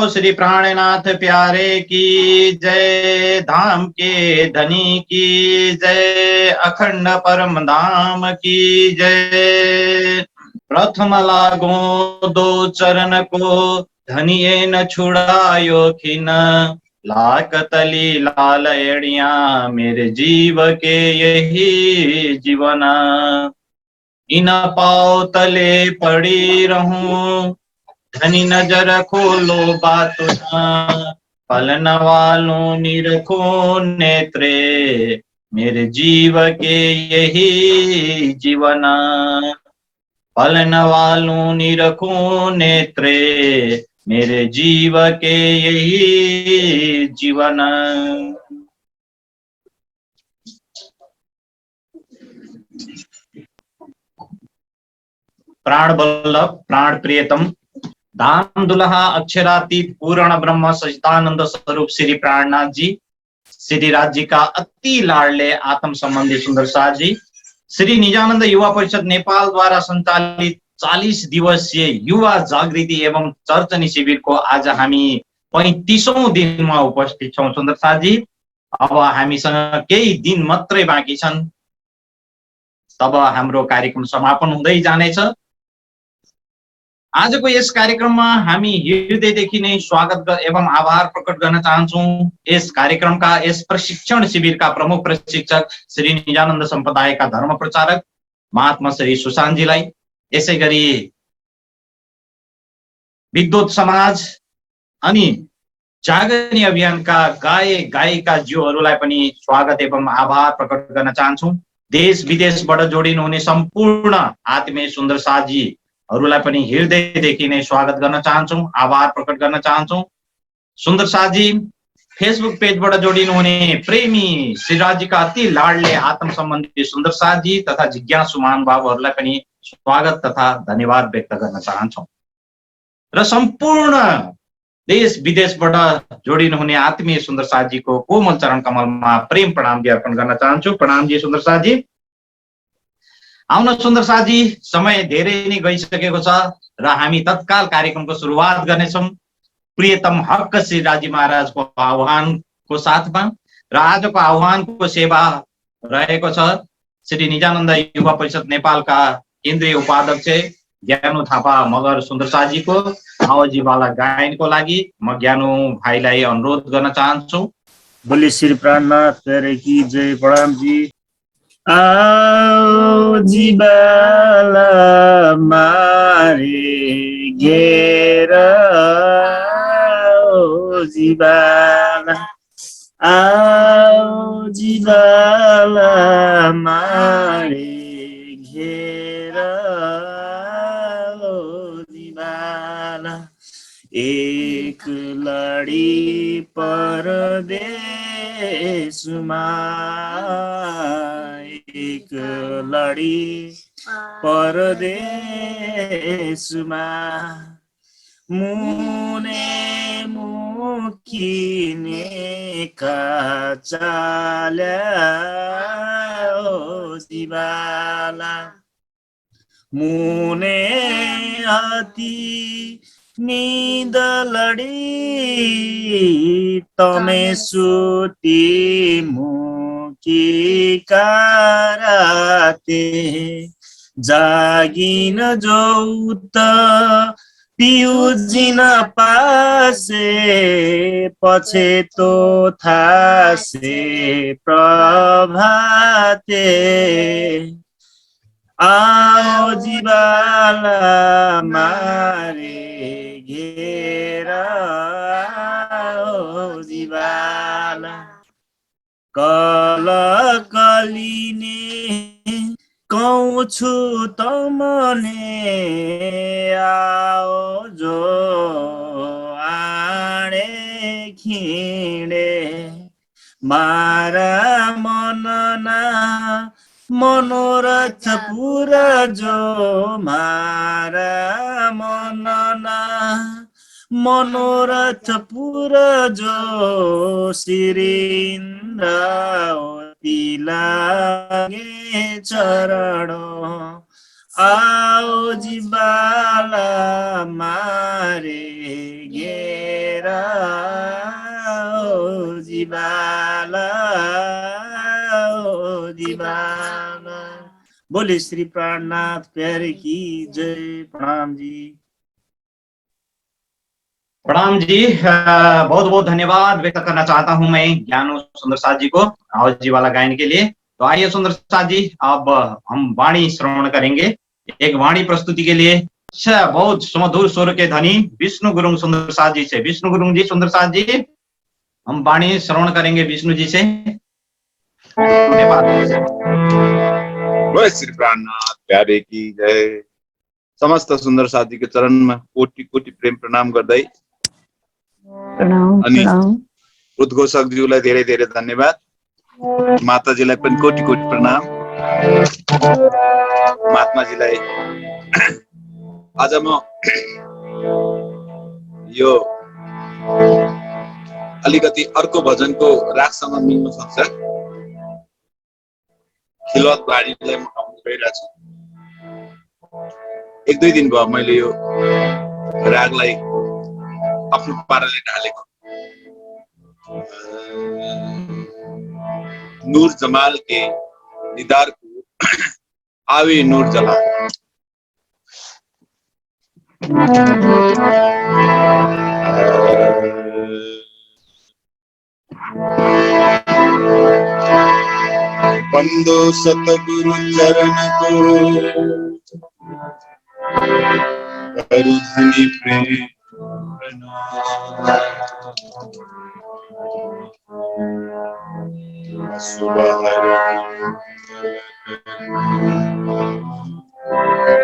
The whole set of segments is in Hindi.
श्री प्राणनाथ प्यारे की जय, धाम के धनी की जय, अखंड परम धाम की जय। प्रथम लागो दो चरण को, धनिये न छुड़ायो खिन, लाख तली लाल एड़िया, मेरे जीव के यही जीवन। इन पाँव तले पड़ी रहूं, धनी नजर खोलो बात ना, पलन वालों निरखो नेत्रे, मेरे जीव के यही जीवन। पलन वालों निरखो नेत्रे, मेरे जीव के यही जीवन। प्राण बल्लभ प्राण प्रियतम, धाम दुल्हा अक्षरातीत पूर्ण ब्रह्म सचिदानंद स्वरूप श्री प्राणनाथ जी, श्री राज जी का अति लाडले आत्म संबंधी सुंदर साथ जी, श्री निजानंद युवा परिषद नेपाल द्वारा संचालित 40 दिवसीय युवा जागृति एवं चर्चनी शिविर को आज हामी 35औं दिनमा उपस्थित छौं सुन्दर साथ जी। अब हामीसँग केही दिन मात्रै बाँकी छन्, तब हाम्रो कार्यक्रम समापन हुँदै जानेछ। आजको यस कार्यक्रममा हामी हृदयदेखि नै स्वागत एवं आभार प्रकट गर्न चाहन्छौं यस कार्यक्रमका यस प्रशिक्षण शिविरका प्रमुख प्रशिक्षक श्री निजानन्द सम्प्रदायका धर्म प्रचारक महात्मा श्री सुशान्तजीलाई, यसैगरी विद्वत समाज अनि जागरणी अभियानका गायक गायिका ज्यूहरूलाई पनि स्वागत एवं आभार प्रकट गर्न चाहन्छौं। देश विदेशबाट जोडिनु हुने सम्पूर्ण आत्मीय सुन्दर साथी हरूलाई पनि हृदयदेखि नै स्वागत गर्न चाहन्छौं, आभार प्रकट गर्न चाहन्छौं। सुन्दर साथी फेसबुक पेजबाट जोडिनु हुने प्रेमी श्रीराजीका अति लाडले आत्म सम्बन्धी सुन्दर साथी तथा जिज्ञासु महानुभावहरूलाई पनि स्वागत तथा धन्यवाद व्यक्त गर्न चाहन्छौं। र सम्पूर्ण देश विदेशबाट जोडिनु हुने आत्मीय सुन्दर साथीको कोमल चरण कमलमा प्रेम प्रणाम अर्पण गर्न चाहन्छु। प्रणाम जी सुन्दर साथी। आउन सुन्दर साथी, समय धेरै नै गइसकेको छ र हामी तत्काल कार्यक्रमको सुरुवात गर्नेछौं प्रियतम हक श्री राजी महाराजको आह्वानको साथमा। र आजको आह्वानको सेवा रहेको छ श्री निजानन्द युवा परिषद नेपालका केन्द्रीय उपाध्यक्ष ज्ञानु थापा मगर सुन्दर साथीको आवाजीवाला गायनको लागि म ज्ञानु भाइलाई अनुरोध गर्न चाहन्छु। बोले श्री प्राणनाथ प्यारे की जय। प्रणाम जी। आओ जीवाला मारे घेर, आओ जीवाला, आओ जीवाला मारे घेर, आओ जीवाला, एक लड़ी परदेशमा, एक लड़ी परदेशमा, मुने मुकिने का चाल्या ओ जीवाला, मुने अति नींद लड़ी तमे सुती मुकी कराते, जागिन जोत पिउजिन पासे पछे तो थासे प्रभाते, आओ जीवाला मारे घेरा, आओ जीवाला, कल कलिने कौछु तमने, आओ जो आणे खिँडे, मारा मनना मनोरथ पूरा जो, मारा मनना मनोरथ पूरा जो, श्रीन्द्रावती लागे चरणों, आओ जीवाला मारे घेर, दिवाला ओ दिवाला। बोले श्री प्राणनाथ प्यारे की जय। प्रणाम जी। प्रणाम जी। बहुत बहुत धन्यवाद व्यक्त करना चाहता हूं मैं ज्ञानू सुंदर साथ जी को राहुल जी वाला गायन के लिए। तो आइए सुंदर साथ जी, अब हम वाणी श्रवण करेंगे। एक वाणी प्रस्तुति के लिए बहुत सुमधुर स्वर के धनी विष्णु गुरुंग सुंदर साथ जी से, विष्णु गुरुंग जी, सुंदर साथ जी, हम वाणी श्रवण करेंगे विष्णु जी से। धन्यवाद। बोले श्री प्राणनाथ प्यारे की जय। समस्त सुंदर साथी के चरण में कोटि कोटि प्रेम प्रणाम गर्दै प्रणाम अनि प्रणाम। उद्घोषकज्यूलाई धेरै धेरै धन्यवाद। माताजीलाई पनि कोटि कोटि प्रणाम। महात्माजीलाई आज म यो अलिकति अर्को भजनको रागसँग मिल्न सक्छ खिलवत बारीलाई म गाउन गइरहेको छु। एक दुई दिन भयो मैले यो रागलाई आफ्नो पाराले ढालेको। नूर जमाल के दीदार को आवे नूर जला। बंदो सतगुरु चरण को करु धनी प्रेम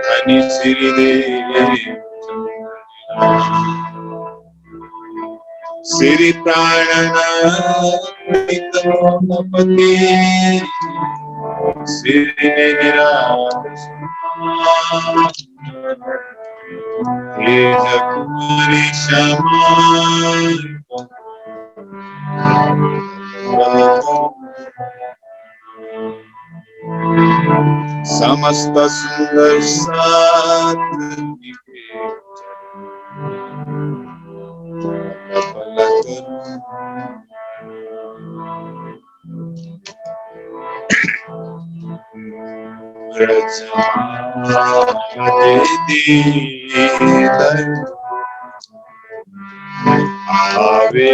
धनी श्री देव श्री प्राणनाथ श्री तेज कुमारी श्यामा समस्त सुंदर साथ आवे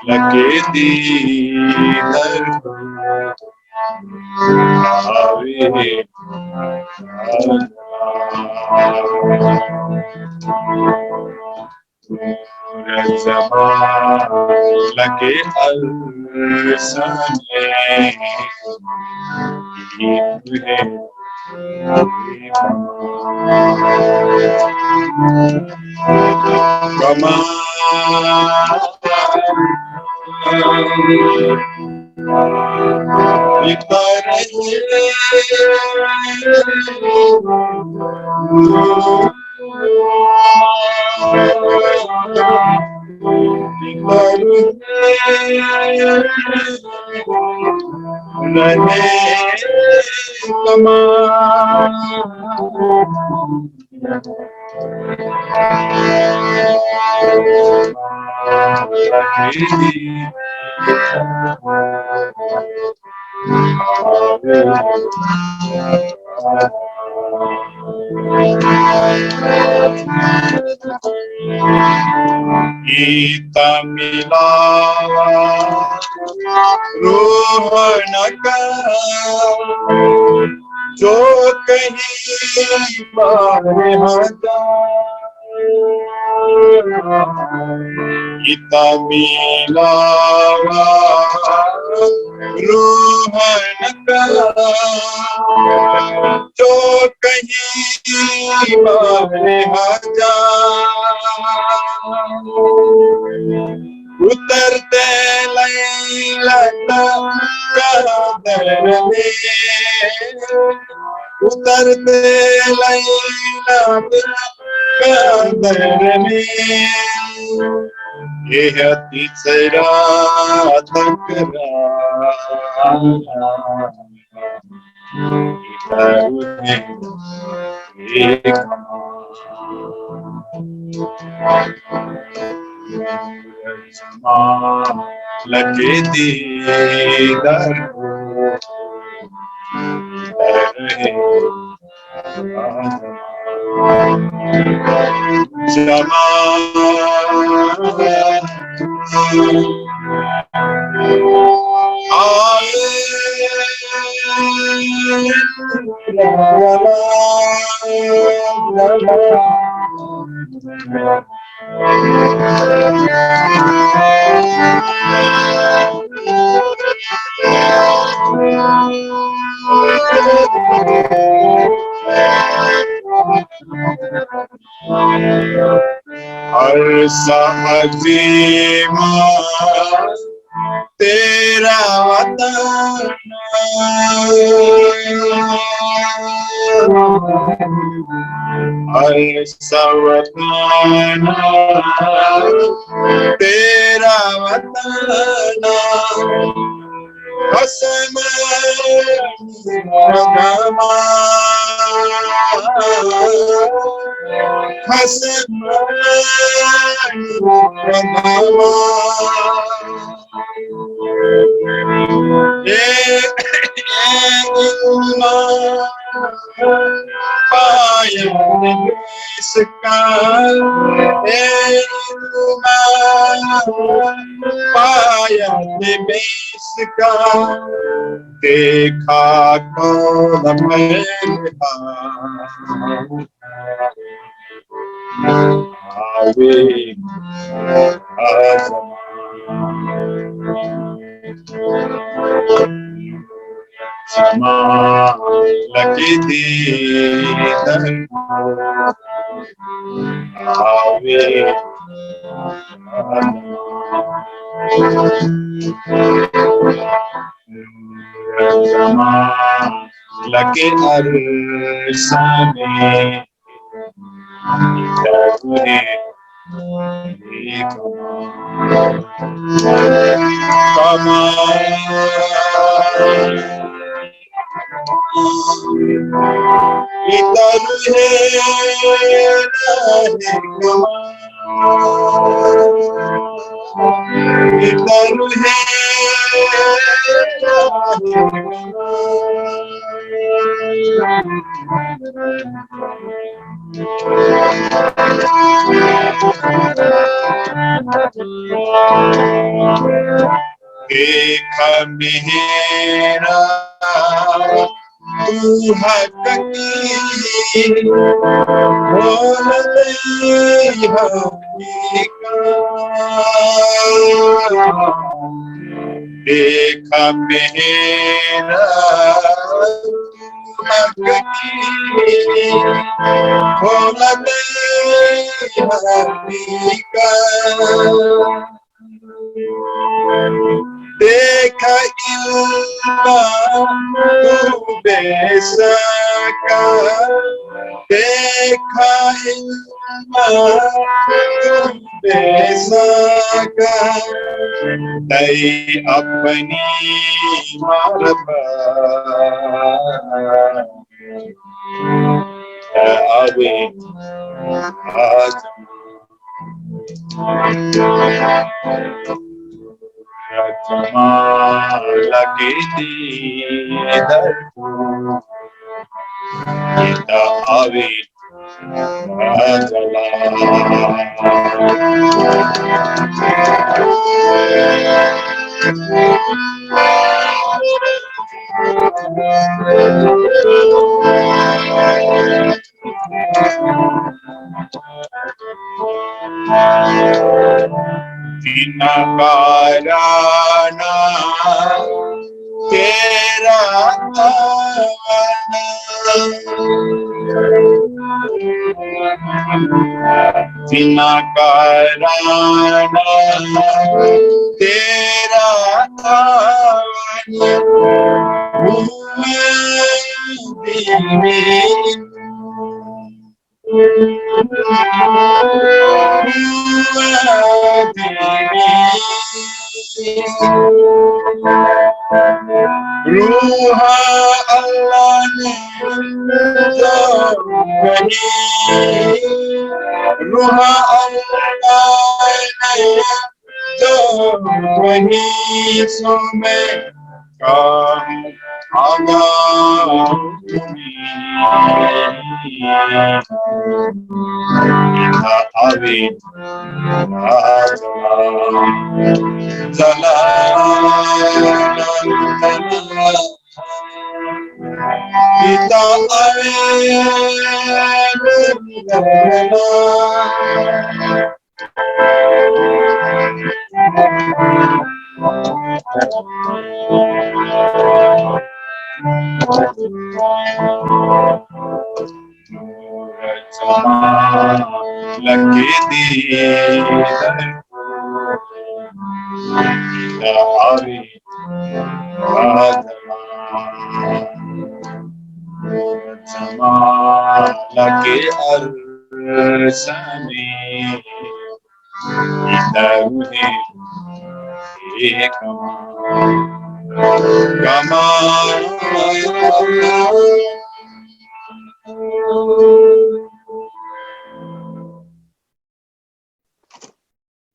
लगे दीदर आवे लगे अलसने कमा गीता मिलावा रोहन का जो कहीं बारे हटा गीता मिलावा रोहन का जो कहीं बारे हटा उतरते कादर में उतरते कादर में ये तीसरा तकरा करुणे एक लगे दीदार जमा हर साजीमा तेरा वतन हर सवतन तेरा वतन हसन रगमा हसन रगमा देखा कौन आवे लगी दीदार आवे लगे अरसाने करुणे देख मेरा तू हक की बोल देख मेरा हक की बोल देखा तू बेसका देखा तू बेसका दई अपनी मारबा आवे आज लगे दीदार आवे जला बिना काराना तेरा बिना काराना तेरा रूहा अल्लाह वही सो मैं लगे लगे अरसने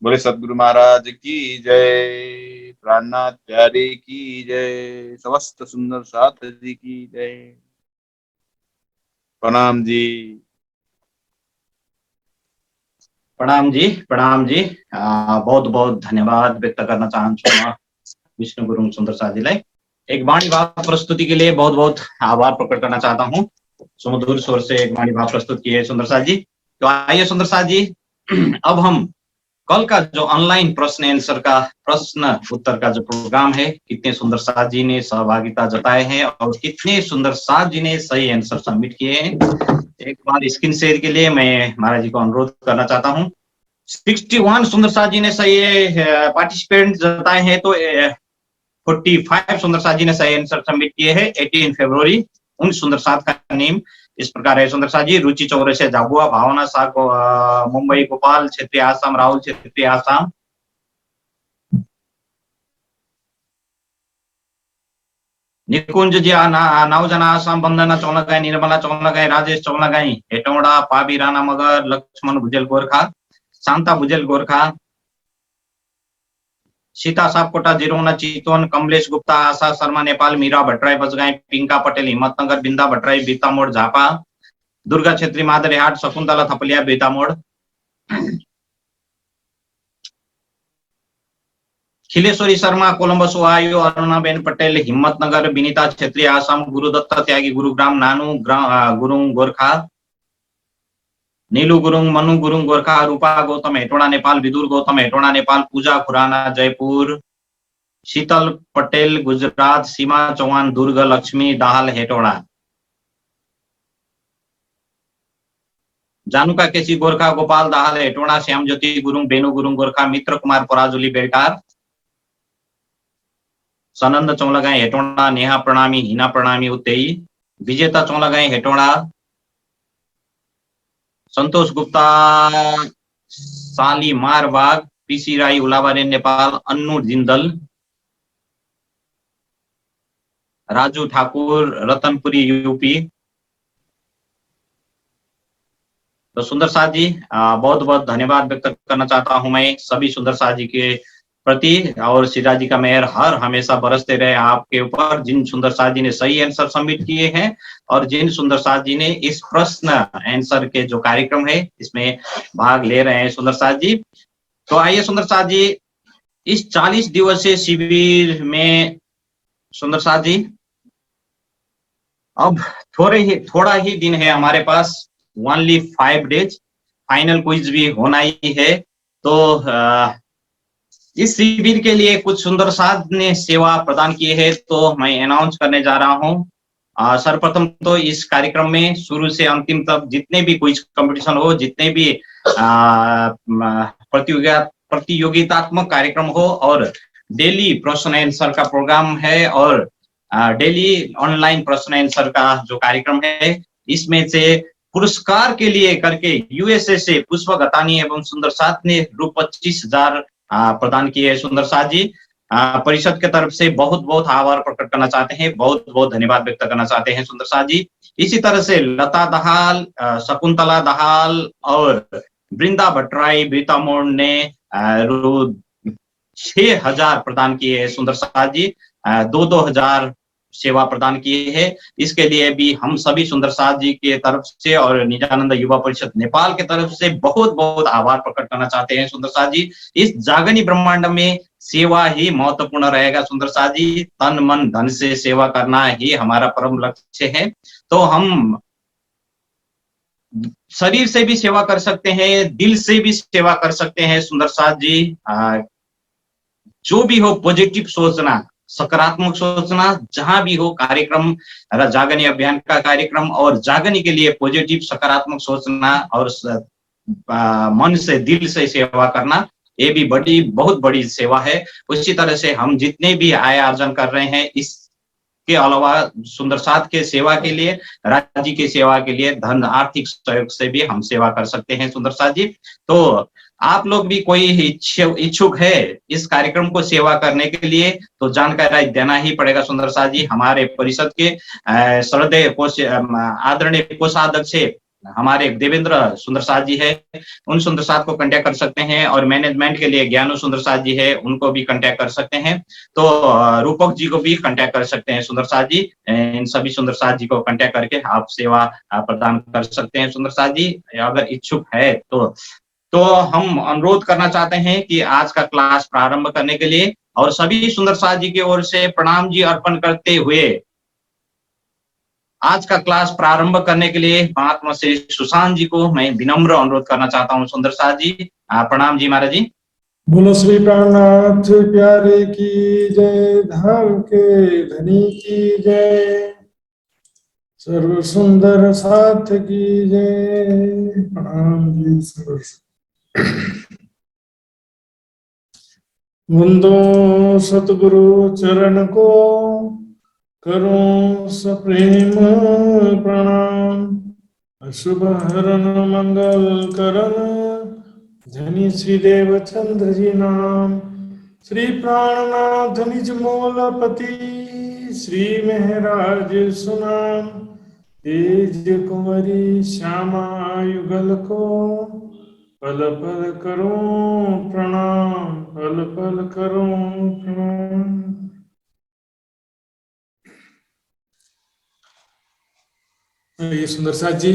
बोले सदगुरु महाराज की जय, प्राणनाथ प्यारे की जय, समस्त सुंदर साथ जी की जय। प्रणाम जी। प्रणाम जी, प्रणाम जी। बहुत बहुत धन्यवाद व्यक्त गर्न चाहन्छु म विष्णु गुरुङ सुन्दर साथजीलाई। एक वाणी भाव प्रस्तुति के लिए बहुत बहुत आभार प्रकट करना चाहता हूँ। सुमधुर स्वर से एक वाणी भाव प्रस्तुत किए सुंदर साथ जी। तो आइए सुंदर साथ जी, अब हम कल का जो ऑनलाइन प्रश्न आंसर का प्रश्न उत्तर का जो प्रोग्राम है, कितने सुंदर साथ जी ने सहभागिता जताए हैं और कितने सुंदर साथ जी ने सही आंसर सबमिट किए हैं, एक बार स्क्रीन शेयर के लिए मैं महाराज जी को अनुरोध करना चाहता हूँ। 61 सुंदर साथ जी ने सही पार्टिसिपेंट जताए हैं, तो 45 सुंदर साथ जी ने सही आंसर सबमिट किए हैं। 18 फरवरी उन सुंदर साथ का नेम इस प्रकार है। सुंदर साथ जी, रुचि चौरसिया झाबुआ, भावना शाह को मुंबई, गोपाल क्षेत्रीय आसाम, राहुल क्षेत्रीय आसाम, निकुंज जी नौजना आसाम, वंदना चौलागाई, निर्मला चौलागाई, राजेश चौलागाई हेटौडा, पाबी राणा मगर, लक्ष्मण भुजेल गोरखा, शांता भुजेल गोरखा, सीता सापकोटा, जिरोना चितवन, कमलेश गुप्ता, आशा शर्मा नेपाल, मीरा भट्टराई बजगाई, पिंका पटेल हिम्मतनगर, बिंदा भट्टराई बीतामोड़ झापा, दुर्गा छेत्री मादरेहाट, शकुन्तला थपलिया बीतामोड़, खिलेश्वरी शर्मा कोलंबस ओहायो, अरुणाबेन पटेल हिम्मतनगर, विनीता छेत्री आसाम, गुरुदत्त त्यागी गुरुग्राम, नानू गुरुङ गोरखा, नीलू गुरुङ, मनु गुरुङ गोरखा, रूपा गौतम हेटौडा नेपाल, विदुर गौतम हेटौडा नेपाल, पूजा खुराना जयपुर, शीतल पटेल गुजरात, सीमा चौहान दुर्ग, लक्ष्मी दाहाल हेटौडा, जानुका केसी गोरखा, गोपाल दाहाल हेटौडा, श्याम ज्योति गुरुङ, बेनु गुरुङ गोरखा, मित्र कुमार पराजुली बेलटार, सनंद चौलागाई हेटौडा, नेहा प्रणामी, हिना प्रणामी उत्तेई, विजेता चौलागाई हेटौडा, संतोष गुप्ता साली मारबाग, पीसी राई उलाबारे नेपाल, अन्नू जिंदल, राजू ठाकुर रतनपुरी यूपी। तो सुंदर साथ जी, बहुत बहुत धन्यवाद व्यक्त करना चाहता हूं मैं सभी सुंदर साथ जी के प्रति, और शिरा जी का मेहर हर हमेशा बरसते रहे आपके ऊपर, जिन सुंदर साथ जी ने सही आंसर सबमिट किए हैं और जिन सुंदर साथ जी ने इस प्रश्न आंसर के जो कार्यक्रम है इसमें भाग ले रहे हैं सुंदर साथ जी। तो आइए सुंदर साथ जी, इस 40 दिवसीय शिविर में सुंदर साथ जी अब थोड़ा ही दिन है हमारे पास, ओनली 5 डेज, फाइनल क्विज भी होना ही है। तो इस शिविर के लिए कुछ सुंदर साथ ने सेवा प्रदान की है, तो मैं अनाउंस करने जा रहा हूं। सर्वप्रथम तो इस कार्यक्रम में शुरू से अंतिम तक जितने भी क्विज कंपटीशन हो, जितने भी प्रतियोगितात्मक कार्यक्रम हो, और डेली प्रश्न आंसर का प्रोग्राम है, और डेली ऑनलाइन प्रश्न आंसर का जो कार्यक्रम है, इसमें से पुरस्कार के लिए करके यूएसए से पुष्प गतानी एवं सुंदर साथ ने ₹25,000 प्रदान किए सुंदर साथ जी। परिषद के तरफ से बहुत बहुत आभार प्रकट करना चाहते हैं, बहुत बहुत धन्यवाद व्यक्त करना चाहते हैं सुंदर साथ जी। इसी तरह से लता दहाल, शकुंतला दहाल और वृंदा भट्टराई बीतामोड़ ने 6,000 प्रदान किए हैं सुंदर साथ जी, 2,000 सेवा प्रदान किए हैं। इसके लिए भी हम सभी सुंदर साथ जी के तरफ से और निजानंद युवा परिषद नेपाल के तरफ से बहुत बहुत आभार प्रकट करना चाहते हैं सुंदर साथ जी। इस जागनी ब्रह्मांड में सेवा ही महत्वपूर्ण रहेगा सुंदर साथ जी, तन मन धन से सेवा करना ही हमारा परम लक्ष्य है। तो हम शरीर से भी सेवा कर सकते हैं, दिल से भी सेवा कर सकते हैं सुंदर साथ जी। जो भी हो पॉजिटिव सोचना, सकारात्मक सोचना, जहां भी हो कार्यक्रम, जागनी अभियान का कार्यक्रम और जागनी के लिए पॉजिटिव सकारात्मक सोचना और मन से दिल से सेवा करना, ये भी बहुत बड़ी सेवा है। उसी तरह से हम जितने भी आय अर्जन कर रहे हैं, इसके अलावा सुंदर साथ के सेवा के लिए, राज्य की सेवा के लिए धन आर्थिक सहयोग से भी हम सेवा कर सकते हैं सुंदर साथ जी। तो आप लोग भी कोई इच्छुक है इस कार्यक्रम को सेवा करने के लिए, तो जानकारी देना ही पड़ेगा सुंदर साथ जी। हमारे परिषद के श्रद्धेय आदरणीय कोषाध्यक्ष हमारे देवेंद्र सुंदर साथ जी है, उन सुंदर साथ को कांटेक्ट कर सकते हैं। और मैनेजमेंट के लिए ज्ञानू सुंदर साथ जी है, उनको भी कांटेक्ट कर सकते हैं। तो रूपक जी को भी कांटेक्ट कर सकते हैं सुंदर साथ जी। इन सभी सुंदर साथ जी को कांटेक्ट करके आप सेवा प्रदान कर सकते हैं सुंदर साथ जी, अगर इच्छुक है तो हम अनुरोध करना चाहते हैं कि आज का क्लास प्रारंभ करने के लिए, और सभी सुंदर साथ जी की ओर से प्रणाम जी अर्पण करते हुए आज का क्लास प्रारंभ करने के लिए महात्मा श्री सुशांत जी को मैं विनम्र अनुरोध करना चाहता हूँ सुंदर साथ जी। प्रणाम जी महाराज जी। बोलो श्री प्राणनाथ प्यारे की जय, धाम के धनी की जय, सर्व सुंदर साथ की जय। प्रणाम जी सुंदर। वंदो सतगुरु चरण को, करो सप्रेम प्रणाम। अशुभ हरण मंगल करण, धनी श्री देवचंद्र जी नाम। श्री प्राणनाथ निज मूलपति, श्री महराज सुनाम। तेज कुंवरी श्यामा युगल को, पल पल करो प्रणाम, पल पल करो प्रणाम। ये सुंदर साथ जी,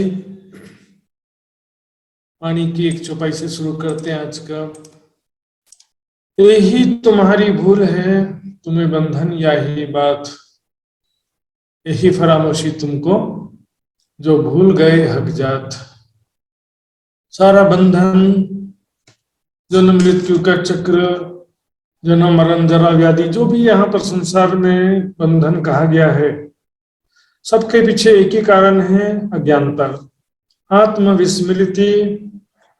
पानी की एक चौपाई से शुरू करते हैं आज का। यही तुम्हारी भूल है, तुम्हें बंधन या ही बात, यही फरामोशी तुमको जो भूल गए हक जात। सारा बंधन, जन्म मृत्यु का चक्र, जन्म मरण जरा व्याधि, जो भी यहाँ पर संसार में बंधन कहा गया है, सबके पीछे एक ही कारण है, अज्ञानता, आत्मविस्मृति,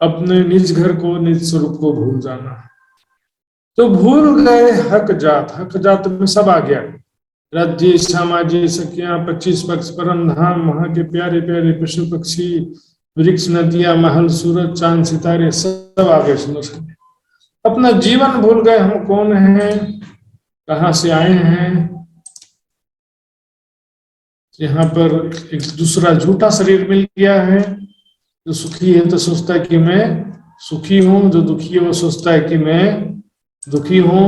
अपने निज घर को, निज स्वरूप को भूल जाना। तो भूल गए हक जात, हक जात में सब आ गया, राज्य सामाजिक सखियां, 25 पक्ष परम धाम, वहां के प्यारे प्यारे पशु पक्षी, वृक्ष नदियां, महल सूरज चांद सितारे, सब आ गए। सुनो, अपना जीवन भूल गए, हम कौन हैं, कहाँ से आए हैं। यहाँ पर एक दूसरा झूठा शरीर मिल गया है। जो सुखी है तो सोचता है कि मैं सुखी हूं, जो दुखी है वो सोचता है कि मैं दुखी हूं।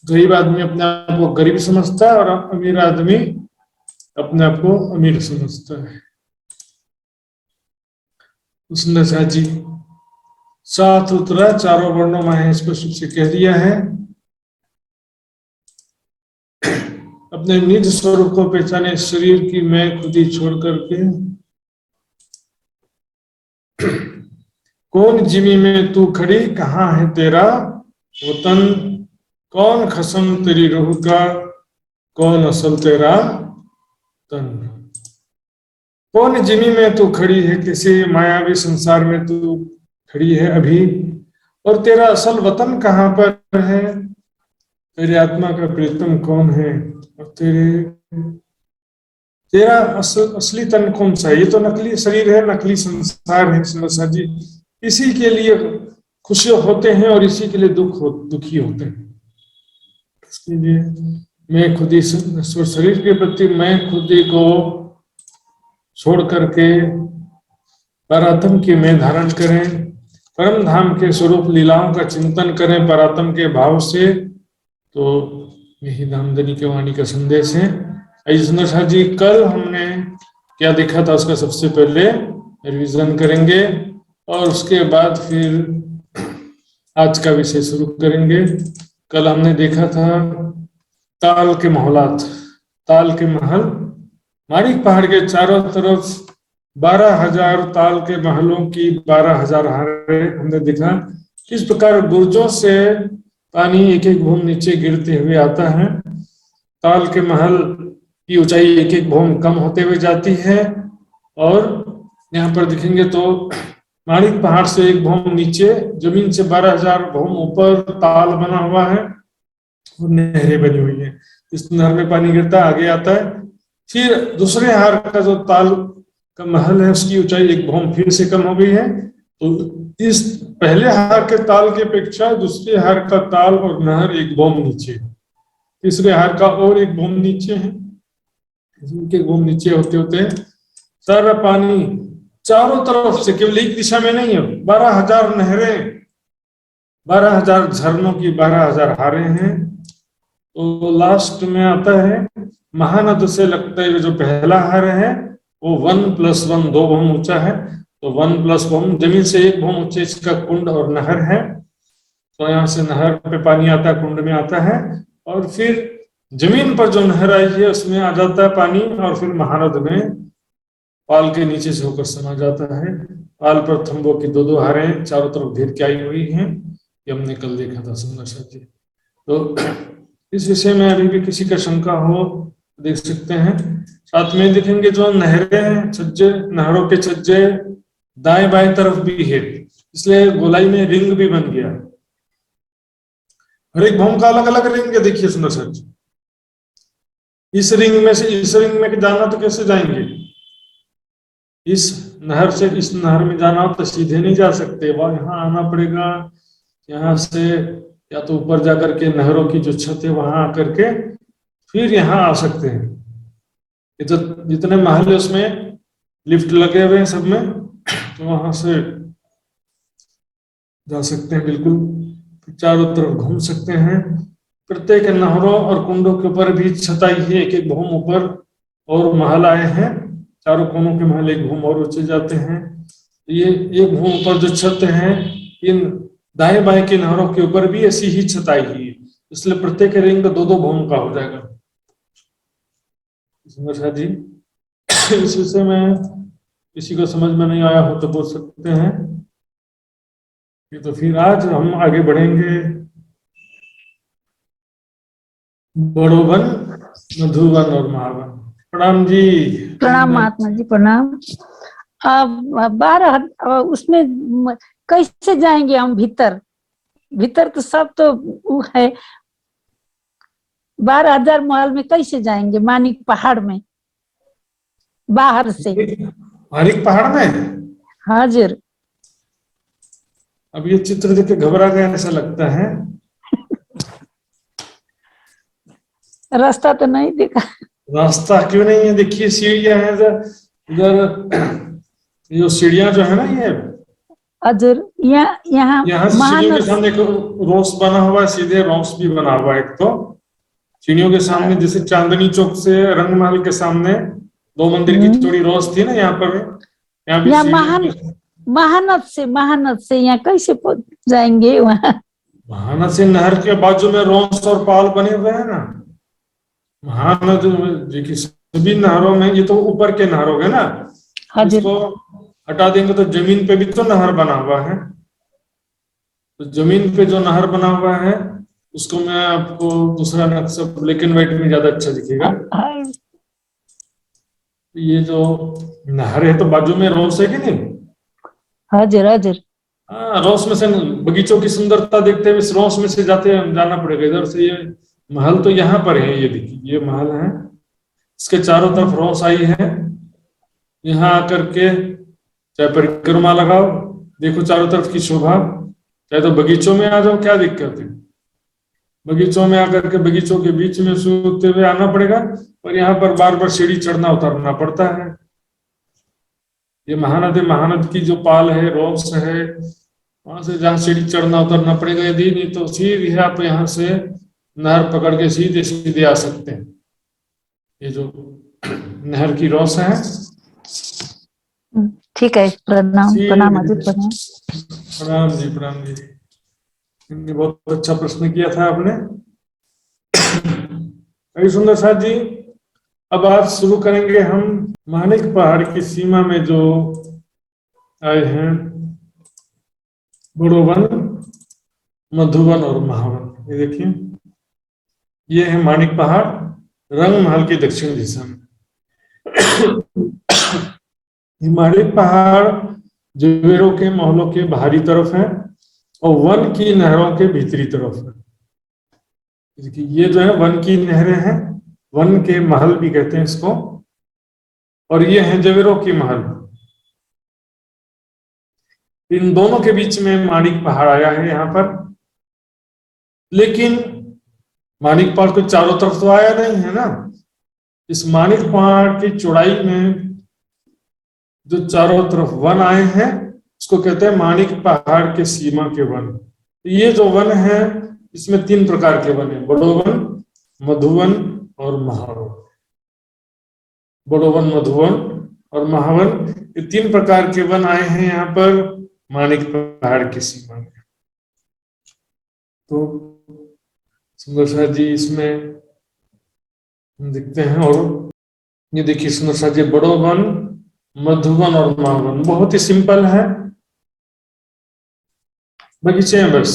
गरीब आदमी अपने आप को गरीब समझता है और अमीर आदमी अपने आप को अमीर समझता है। उसने साथ जी साथ उतरा, चारों वर्णों में स्पष्ट रूप से कह दिया है। अपने निज स्वरूप को पहचाने, शरीर की मैं खुदी छोड़ करके। कौन जिमी में तू खड़ी, कहाँ है तेरा वतन, कौन खसम तेरी रूह का, कौन असल तेरा तन। कौन जिमी में तू खड़ी है, किसी मायावी संसार में तू खड़ी है अभी, और तेरा असल वतन कहाँ पर है। तेरी आत्मा का प्रीतम कौन है, और तेरा असली तन कौन सा है। ये तो नकली शरीर है, नकली संसार है संसार जी। इसी के लिए खुशी होते हैं और इसी के लिए दुखी होते हैं। इसके लिए मैं खुद ही शरीर के प्रति मैं खुद ही को छोड़ करके परात्म की मैं धारण करें, परम धाम के स्वरूप लीलाओं का चिंतन करें परात्म के भाव से। तो यही धामधनी के वाणी का संदेश है। आइए सुंदर साथ जी, कल हमने क्या देखा था उसका सबसे पहले रिवीजन करेंगे और उसके बाद फिर आज का विषय शुरू करेंगे। कल हमने देखा था ताल के महलात, ताल के महल, माणिक पहाड़ के चारों तरफ 12,000 ताल के महलों की 12,000 हारें हमने देखा। किस प्रकार बुर्जों से पानी एक एक भूम नीचे गिरते हुए आता है। ताल के महल की ऊंचाई एक एक भूम कम होते हुए जाती है और यहाँ पर दिखेंगे तो माणिक पहाड़ से एक भूम नीचे, जमीन से 12,000 भूम ऊपर ताल बना हुआ है और नहरें बनी हुई है। इस नहर में पानी गिरता आगे आता है। फिर दूसरे हार का जो ताल का महल है उसकी ऊंचाई एक भूम फिर से कम हो गई है। तो इस पहले हार के ताल की अपेक्षा दूसरे हार का ताल और नहर एक भूम नीचे, तीसरे हार का और एक भूम नीचे है। एक भूम नीचे होते होते सारा पानी चारों तरफ से, केवल एक दिशा में नहीं है, 12,000 नहरें, 12,000 झरनों की 12,000 हारें हैं। तो लास्ट में आता है महानद से लगता है जो पहला हार है वो 1+1 2 भूम ऊंचा है। तो 1+1 जमीन से एक भूम ऊंचे इसका कुंड और नहर है। तो यहाँ से नहर पे पानी आता है, कुंड में आता है और फिर जमीन पर जो नहर आई है उसमें आ जाता है पानी और फिर महानद में पाल के नीचे से होकर समा जाता है। पाल पर थंबों की 2-2 हारें चारों तरफ घेर के आई हुई हैं। ये हमने कल देखा था सुंदर साथ जी। तो इस विषय में अभी भी किसी का शंका हो देख सकते हैं। साथ में देखेंगे जो नहरें हैं, छज्जे, नहरों के छज्जे दाएं बाएं तरफ भी है, इसलिए गोलाई में रिंग भी बन गया। हर एक भूम का अलग अलग रिंग है। देखिए सुंदर साथ जी, इस रिंग में से इस रिंग में जाना तो कैसे जाएंगे? इस नहर से इस नहर में जाना हो तो सीधे नहीं जा सकते, वह यहाँ आना पड़ेगा। यहाँ से या तो ऊपर जाकर के नहरों की जो छत है वहां आकर के फिर यहाँ आ सकते हैं। ये तो जितने महल है उसमें लिफ्ट लगे हुए हैं सब में, तो वहां से जा सकते हैं बिल्कुल। चारों तरफ घूम सकते हैं। प्रत्येक नहरों और कुंडों के ऊपर भी छताई है, एक एक भूम ऊपर और महल आए हैं। चारों कोनों के महल एक भूम और ऊंचे जाते हैं। ये एक भूम ऊपर जो छत है, इन दाएं बाएं के नहरों के ऊपर भी ऐसी ही छताई है, इसलिए प्रत्येक रिंग 2-2 भूम का हो जाएगा। जी इस विषय में किसी को समझ में नहीं आया हो तो बोल सकते हैं। ये तो फिर आज हम आगे बढ़ेंगे। बड़ोवन, मधुवन और महावन। प्रणाम जी। प्रणाम महात्मा जी, प्रणाम। अब 12 उसमें कैसे जाएंगे हम भीतर? भीतर तो सब तो वो है, 12,000 महल में कैसे जाएंगे? माणिक पहाड़ में बाहर से। माणिक पहाड़ में? हाजिर। अब ये चित्र देख के घबरा गया ऐसा लगता है। रास्ता तो नहीं देखा। रास्ता क्यों नहीं है? देखिए सीढ़ियां हैं इधर, जो सीढ़ियां जो है ना ये हाजिर, यहाँ सीढ़ियों के सामने एक रोस बना हुआ है, सीधे रोस भी बना हुआ है। एक तो सीढ़ियों के सामने जैसे चांदनी चौक से रंगमहल के सामने 2 मंदिर की थोड़ी रोस थी ना, यहाँ पर यहाँ महानद से यहाँ कैसे जाएंगे? वहाँ महानद से नहर के बाजू में रोस और पाल बने हुए हैं ना। महानद देखिए सभी नहरों में, ये तो ऊपर के नहर हो गए ना, इसको हटा देंगे तो जमीन पे भी तो नहर बना हुआ है। तो जमीन पे जो नहर बना हुआ है उसको मैं आपको दूसरा नक्शा ब्लैक एंड व्हाइट में ज्यादा अच्छा दिखेगा। ये जो नहर है तो बाजू में रोस है कि नहीं? हाजिर हाजिर। हाँ, रोस में से बगीचों की सुंदरता देखते हुए इस रोस में से जाना पड़ेगा। इधर से ये महल तो यहाँ पर है, ये देखिए ये महल है, इसके चारों तरफ रोस आई है। यहाँ आकर के चाहे परिक्रमा लगाओ, देखो चारों तरफ की शोभा, चाहे तो बगीचों में आ जाओ, क्या दिक्कत है। बगीचों में आकर के बगीचों के बीच में सूखते हुए आना पड़ेगा, और यहाँ पर बार बार सीढ़ी चढ़ना उतरना पड़ता है। ये महानद की जो पाल है, रोक्स है, वहां से जहाँ सीढ़ी चढ़ना उतरना पड़ेगा, यदि नहीं तो सीधे आप यहाँ से नहर पकड़ के सीधे सीधे आ सकते हैं। ये जो नहर की रोस है। ठीक है, प्रणाम प्रणाम अजी, प्रणाम। प्रणाम जी, प्रणाम जी। इनने बहुत अच्छा प्रश्न किया था आपने। अभी सुंदर साथ जी, अब आज शुरू करेंगे हम मानिक पहाड़ की सीमा में जो आए हैं, बड़ोवन, मधुवन और महावन। ये देखिए, ये है मानिक पहाड़, रंग महल की दक्षिण दिशा में। मानिक पहाड़ जवेरों के महलों के बाहरी तरफ है और वन की नहरों के भीतरी तरफ है। देखिए, ये जो है वन की नहरें हैं, वन के महल भी कहते हैं इसको, और ये हैं जवेरों की महल। इन दोनों के बीच में मानिक पहाड़ आया है यहाँ पर। लेकिन मानिक पहाड़ को चारों तरफ तो आया नहीं है ना। इस मानिक पहाड़ की चौड़ाई में जो चारों तरफ वन आए हैं, उसको कहते हैं मानिक पहाड़ के सीमा के वन। ये जो वन है, इसमें 3 प्रकार के वन है, बड़ोवन, मधुवन और महावन। बड़ोवन, मधुवन और महावन, ये 3 प्रकार के वन आए हैं यहाँ पर मानिक पहाड़ की सीमा में। तो सुंदर साथ जी, इसमें हम देखते हैं, और ये देखिए सुंदर साथ जी, बड़ोवन, मधुवन और महावन बहुत ही सिंपल है। बगीचे हैं बस,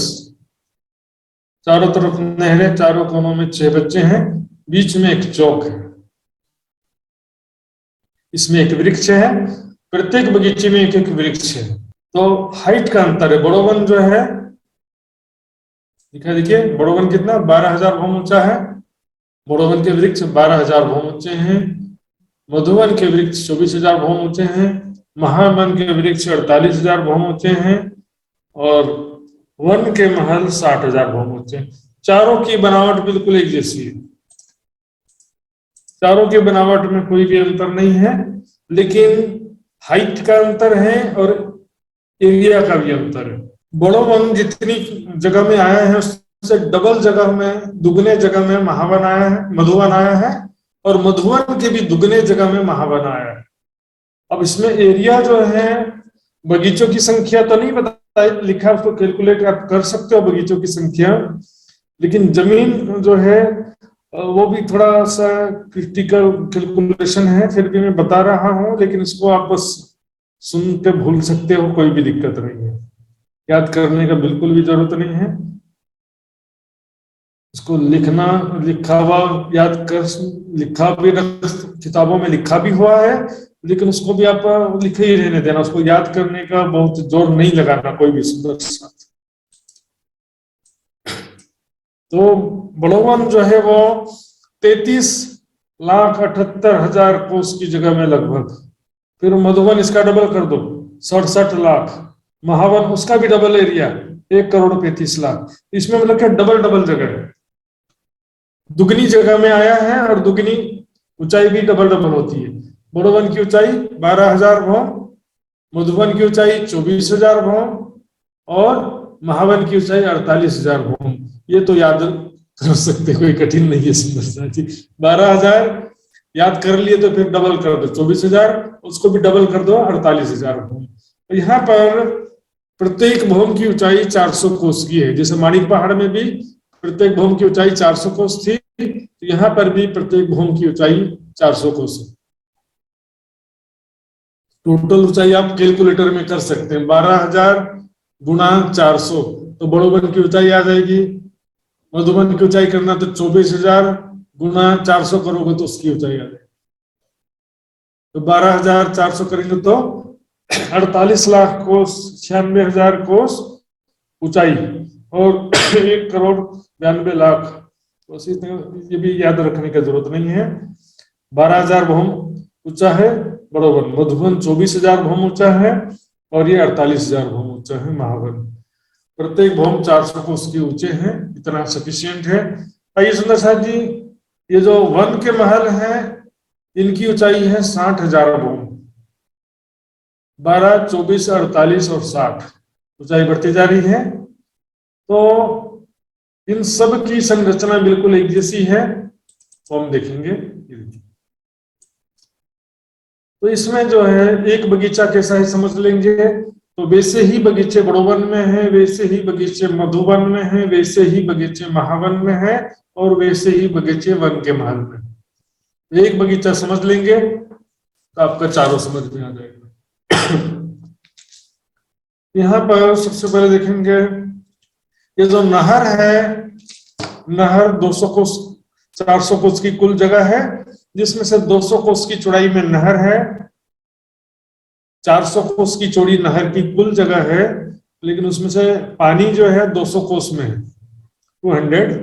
चारों तरफ नहरें, चारों कोनों में 6 बच्चे हैं, बीच में एक चौक है, इसमें एक वृक्ष है, प्रत्येक बगीचे में एक एक वृक्ष है। तो हाइट का अंतर है। बड़ोवन जो है, देखिए बड़ोवन कितना 12,000 भौम ऊंचा है। बड़ोवन के वृक्ष 12,000 भौम ऊंचे हैं। मधुवन के वृक्ष 24,000 भौम ऊंचे हैं। महावन के वृक्ष 48,000 भौम ऊंचे हैं। और वन के महल 60,000 भौम ऊंचे हैं। चारों की बनावट बिल्कुल एक जैसी है, चारों की बनावट में कोई भी अंतर नहीं है, लेकिन हाइट का अंतर है और एरिया का भी अंतर है। बड़ोवन जितनी जगह में आया है, उससे डबल जगह में, दुगने जगह में महावन आया है, मधुवन आया है, और मधुवन के भी दुगने जगह में महावन आया है। अब इसमें एरिया जो है, बगीचों की संख्या तो नहीं बता लिखा, उसको कैलकुलेट आप कर सकते हो बगीचों की संख्या, लेकिन जमीन जो है वो भी थोड़ा सा क्रिटिकल कैलकुलेशन है, फिर भी मैं बता रहा हूं, लेकिन इसको आप बस सुन के भूल सकते हो, कोई भी दिक्कत नहीं है, याद करने का बिल्कुल भी जरूरत नहीं है। इसको लिखना, लिखा हुआ याद कर, लिखा भी किताबों में लिखा भी हुआ है, लेकिन उसको भी आप लिखे ही रहने देना, उसको याद करने का बहुत जोर नहीं लगाना कोई भी सुंदर साथ। तो बड़ोवन जो है वो 33,78,000 कोस की जगह में लगभग। फिर मधुवन इसका डबल कर दो, 67 लाख। महावन उसका भी डबल एरिया, 1,35,00,000। इसमें मतलब क्या डबल डबल जगह है, दुगनी जगह में आया है, और दुगनी ऊंचाई भी डबल डबल होती है। बड़ोवन की ऊंचाई 12,000 भौम, मधुवन की ऊंचाई 24,000 भौम, और महावन की ऊंचाई 48,000 भौम। ये तो याद कर सकते, कोई कठिन नहीं है सुंदर साथी। 12,000 याद कर लिए तो फिर डबल कर दो 24,000, उसको भी डबल कर दो 48,000 भौम। तो यहाँ पर प्रत्येक भौम की ऊंचाई 400 कोस की है। जैसे मानिक पहाड़ में भी प्रत्येक भौम की ऊंचाई 400 कोस थी, तो यहाँ पर भी प्रत्येक भौम की ऊंचाई 400 कोस है। टोटल ऊंचाई आप कैलकुलेटर में कर सकते हैं, 12,000 गुणा 400, तो बड़ोवन की ऊंचाई आ जाएगी। मधुवन की ऊंचाई करना तो 24,000 गुणा 400 करोगे तो उसकी ऊंचाई आ जाएगी। तो 12,400 करेंगे तो 48 लाख कोस, 96,000 कोस ऊंचाई, और 1,92,00,000। तो ये भी याद रखने की जरूरत नहीं है। 12,000 भौम ऊंचा है बड़ोवन, मधुवन 24,000 भौम ऊंचा है, और ये 48,000 भौम ऊंचा है महावन। प्रत्येक भौम 400 कोस के ऊंचे हैं, इतना सफिशियंट है। आइए सुंदर साथ जी, ये जो वन के महल हैं इनकी ऊंचाई है 60,000 भौम, 12, 24, 48 और 60 ऊंचाई बढ़ती जा रही है। तो इन सब की संरचना बिल्कुल एक जैसी है, तो हम देखेंगे। तो इसमें जो है एक बगीचा कैसा है समझ लेंगे। तो वैसे ही बगीचे बड़ोवन में हैं, वैसे ही बगीचे मधुवन में हैं, वैसे ही बगीचे महावन में हैं, और वैसे ही बगीचे वन के महल में। एक बगीचा समझ लेंगे तो आपका चारों समझ में आ जाएगा। यहाँ पर सबसे पहले देखेंगे ये जो नहर है, नहर 200 कोस 400 कोस की कुल जगह है, जिसमें से 200 कोस की चौड़ाई में नहर है, 400 कोस की चौड़ी नहर की कुल जगह है, लेकिन उसमें से पानी जो है 200 कोस में है,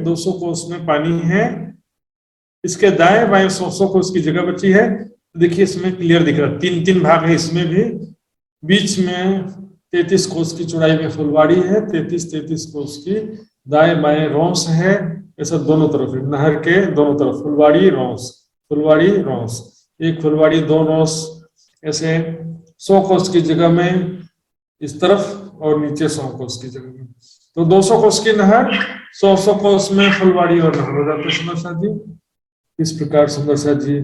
200 कोस में पानी है। इसके दाएं बाएं 100 कोस की जगह बची है। देखिए इसमें क्लियर दिख रहा है, 3-3 भाग है इसमें भी। बीच में 33 कोस की चौड़ाई में फुलवाड़ी है, 33 कोस की दाएं बाएं रोंस है, ऐसा दोनों तरफ है, नहर के दोनों तरफ फुलवाड़ी रोंस, फुलवाड़ी रोंस, एक फुलवाड़ी 2 रोंस, ऐसे 100 कोस की जगह में इस तरफ और नीचे 100 कोस की जगह में। तो 200 कोस की नहर, 100 कोस में फुलवाड़ी और नहर हो जाते सुंदर साथ जी। इस प्रकार सुंदर साथ जी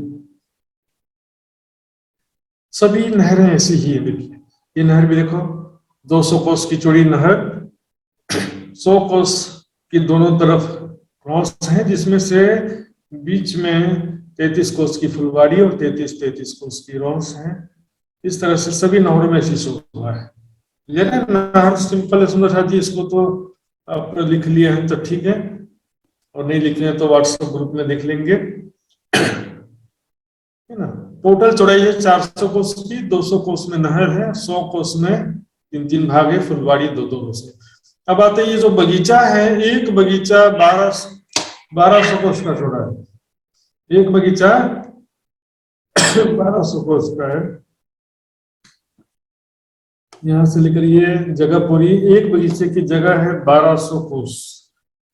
सभी नहरें ऐसी ही है। देखिए ये नहर भी देखो, 200 कोस की चौड़ी नहर, 100 कोस की दोनों तरफ क्रॉस है, जिसमें से बीच में 33 कोस की फुलवाड़ी और 33 कोस की रोंस है। इस तरह से सभी नहरों में ऐसी शोभा है। ये नहर सिंपल है सुंदर साथ जी, इसको तो आप लिख लिए हैं तो ठीक है, और नहीं लिखे हैं तो व्हाट्सएप ग्रुप में देख लेंगे, है ना। टोटल चौड़ाई है 400 कोस की, 200 कोस में नहर है, 100 कोस में 3-3 भाग है, फुलवाड़ी 2-2 कोस है। अब आते हैं ये जो बगीचा है, एक बगीचा 1200 कोस का चौड़ा है, एक बगीचा 1200 कोस का है। यहां से लेकर ये जगह पूरी, एक बगीचे की जगह है 1200 कोस,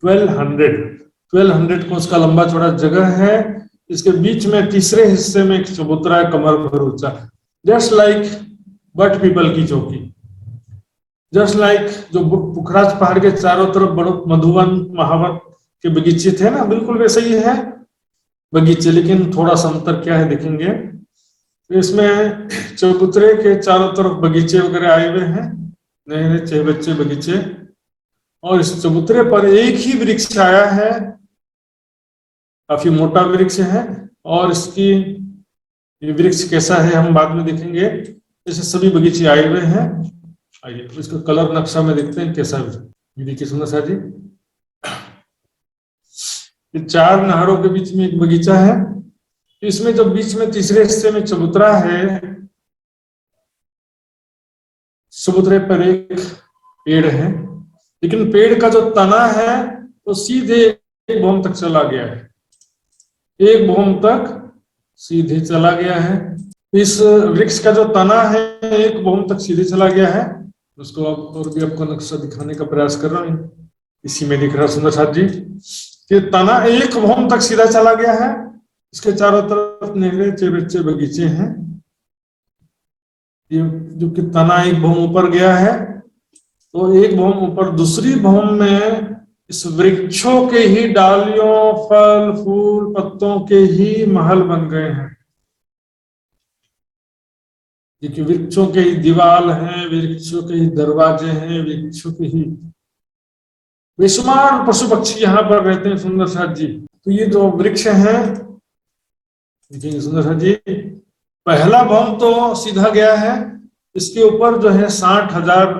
1200 कोस का लंबा चौड़ा जगह है। इसके बीच में तीसरे हिस्से में एक चबूतरा है कमर भर ऊंचा, जस्ट लाइक बट पीपल की चौकी, जस्ट लाइक जो पुखराज पहाड़ के चारों तरफ बड़ो मधुवन महावन के बगीचे थे ना, बिल्कुल वैसे ही है बगीचे, लेकिन थोड़ा सा अंतर क्या है देखेंगे। इसमें चबूतरे के चारों तरफ बगीचे वगैरह आए हुए हैं, नए नए बच्चे बगीचे, और इस चबूतरे पर एक ही वृक्ष आया है, काफी मोटा वृक्ष है, और इसकी ये वृक्ष कैसा है हम बाद में देखेंगे। ऐसे सभी बगीचे आए हुए हैं। आइए इसका कलर नक्शा में देखते हैं कैसा है। ये देखिए सुंदर साथ जी, ये 4 नहरों के बीच में एक बगीचा है। इसमें जो बीच में तीसरे हिस्से में चबूतरा है, चबूतरे पर एक पेड़ है, लेकिन पेड़ का जो तना है वो सीधे 1 भौम तक चला गया है, 1 भौम तक सीधे चला गया है। इस वृक्ष का जो तना है 1 भौम तक सीधे चला गया है। उसको और भी आपको नक्शा दिखाने का प्रयास कर रहा हूँ, इसी में दिख रहा सुंदर साथ जी कि तना 1 भौम तक सीधा चला गया है। इसके चारों तरफ नहरें बच्चे बगीचे हैं। ये जो कि तना 1 भौम ऊपर गया है, तो 1 भौम ऊपर दूसरी भौम में इस वृक्षों के ही डालियों, फल फूल पत्तों के ही महल बन गए हैं। क्योंकि वृक्षों के ही दीवाल हैं, वृक्षों के ही दरवाजे हैं, वृक्षों के ही बेशुमार पशु पक्षी यहाँ पर रहते हैं सुंदर साथ जी। तो ये जो वृक्ष हैं देखिए सुंदर साथ जी, पहला भौम तो सीधा गया है, इसके ऊपर जो है 60,000,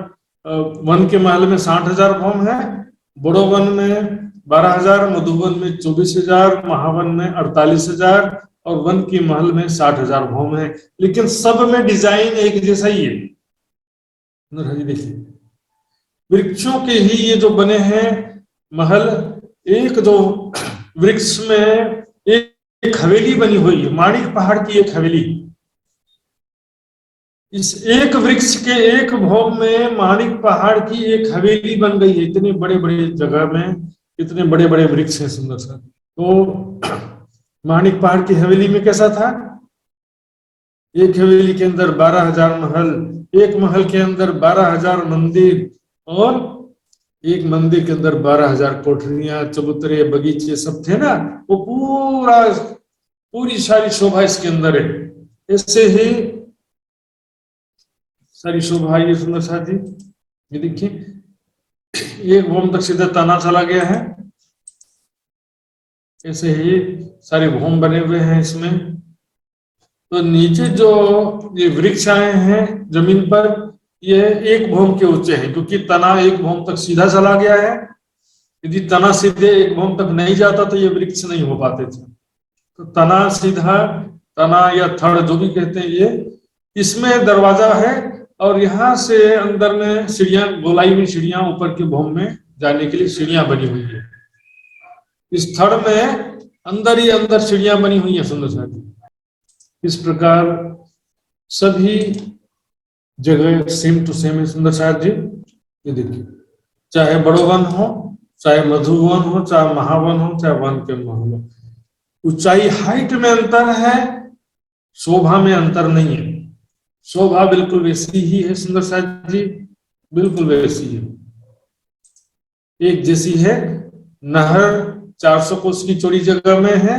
वन के महल में 60,000 भौम है, बड़ो वन में 12,000, मधुवन में 24,000, महावन में 48,000 और वन की महल में 60,000 भौम है। लेकिन सब में डिजाइन एक जैसा ही है। देखिए वृक्षों के ही ये जो बने हैं महल, एक जो वृक्ष में एक हवेली बनी हुई है, माणिक पहाड़ की एक हवेली, इस एक वृक्ष के एक भोम में माणिक पहाड़ की एक हवेली बन गई है। इतने बड़े बड़े जगह में इतने बड़े बड़े वृक्ष हैं सुंदर सा। तो माणिक पहाड़ की हवेली में कैसा था? एक हवेली के अंदर 12,000 महल, एक महल के अंदर 12,000 मंदिर, और एक मंदिर के अंदर 12,000 कोठरियां, चबूतरे, बगीचे सब थे ना। वो पूरी सारी शोभा इसके अंदर है। ऐसे ही सारी शोभा ये सुंदर सा थी। ये देखिए एक भूम तक सीधा तना चला गया है। ऐसे ही सारे भूम बने हुए हैं इसमें। तो नीचे जो ये वृक्ष आए हैं जमीन पर, ये एक भूम के ऊंचे हैं, क्योंकि तना एक भूम तक सीधा चला गया है। यदि तना सीधे एक भूम तक नहीं जाता तो ये वृक्ष नहीं हो पाते थे। तो तना सीधा, तना या थड़ जो भी कहते हैं, ये इसमें दरवाजा है, और यहाँ से अंदर में सीढ़ियां, गोलाई हुई सीढ़ियां, ऊपर के भूम में जाने के लिए सीढ़ियां बनी हुई है। इस थड़ में अंदर ही अंदर सीढ़ियां बनी हुई है सुंदर सा। इस प्रकार सभी जगह सेम टू सेम है सुंदर साहब जी। ये देखिए, चाहे बड़ो वन हो, चाहे मधुवन हो, चाहे महावन हो, चाहे वन के महल। ऊंचाई हाइट में अंतर है, शोभा में अंतर नहीं है। शोभा बिल्कुल वैसी ही है सुंदर साहब जी, बिल्कुल वैसी है, एक जैसी है। नहर 400 कोस की चौड़ी जगह में है,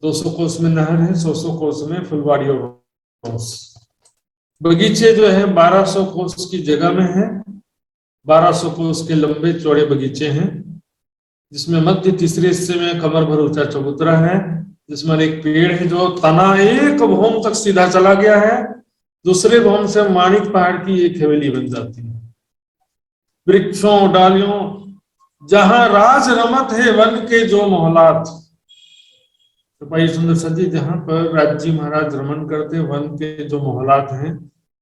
200 कोस में नहर है, 100 कोस में फुलवाड़ी और कोस। बगीचे जो है 1200 कोस की जगह में है, 1200 कोस के लंबे चौड़े बगीचे हैं, जिसमें मध्य तीसरे हिस्से में कमर भर ऊंचा चबूतरा है, जिसमें एक पेड़ है जो तना एक भूम तक सीधा चला गया है। दूसरे भूम से माणिक पहाड़ की एक हवेली बन जाती है। वृक्षों डालियों जहां राज रमत है वन के जो मोहलात। तो भाई सुंदर सा जी, जहां पर राज्य महाराज रमन करते वन के जो मोहलात हैं,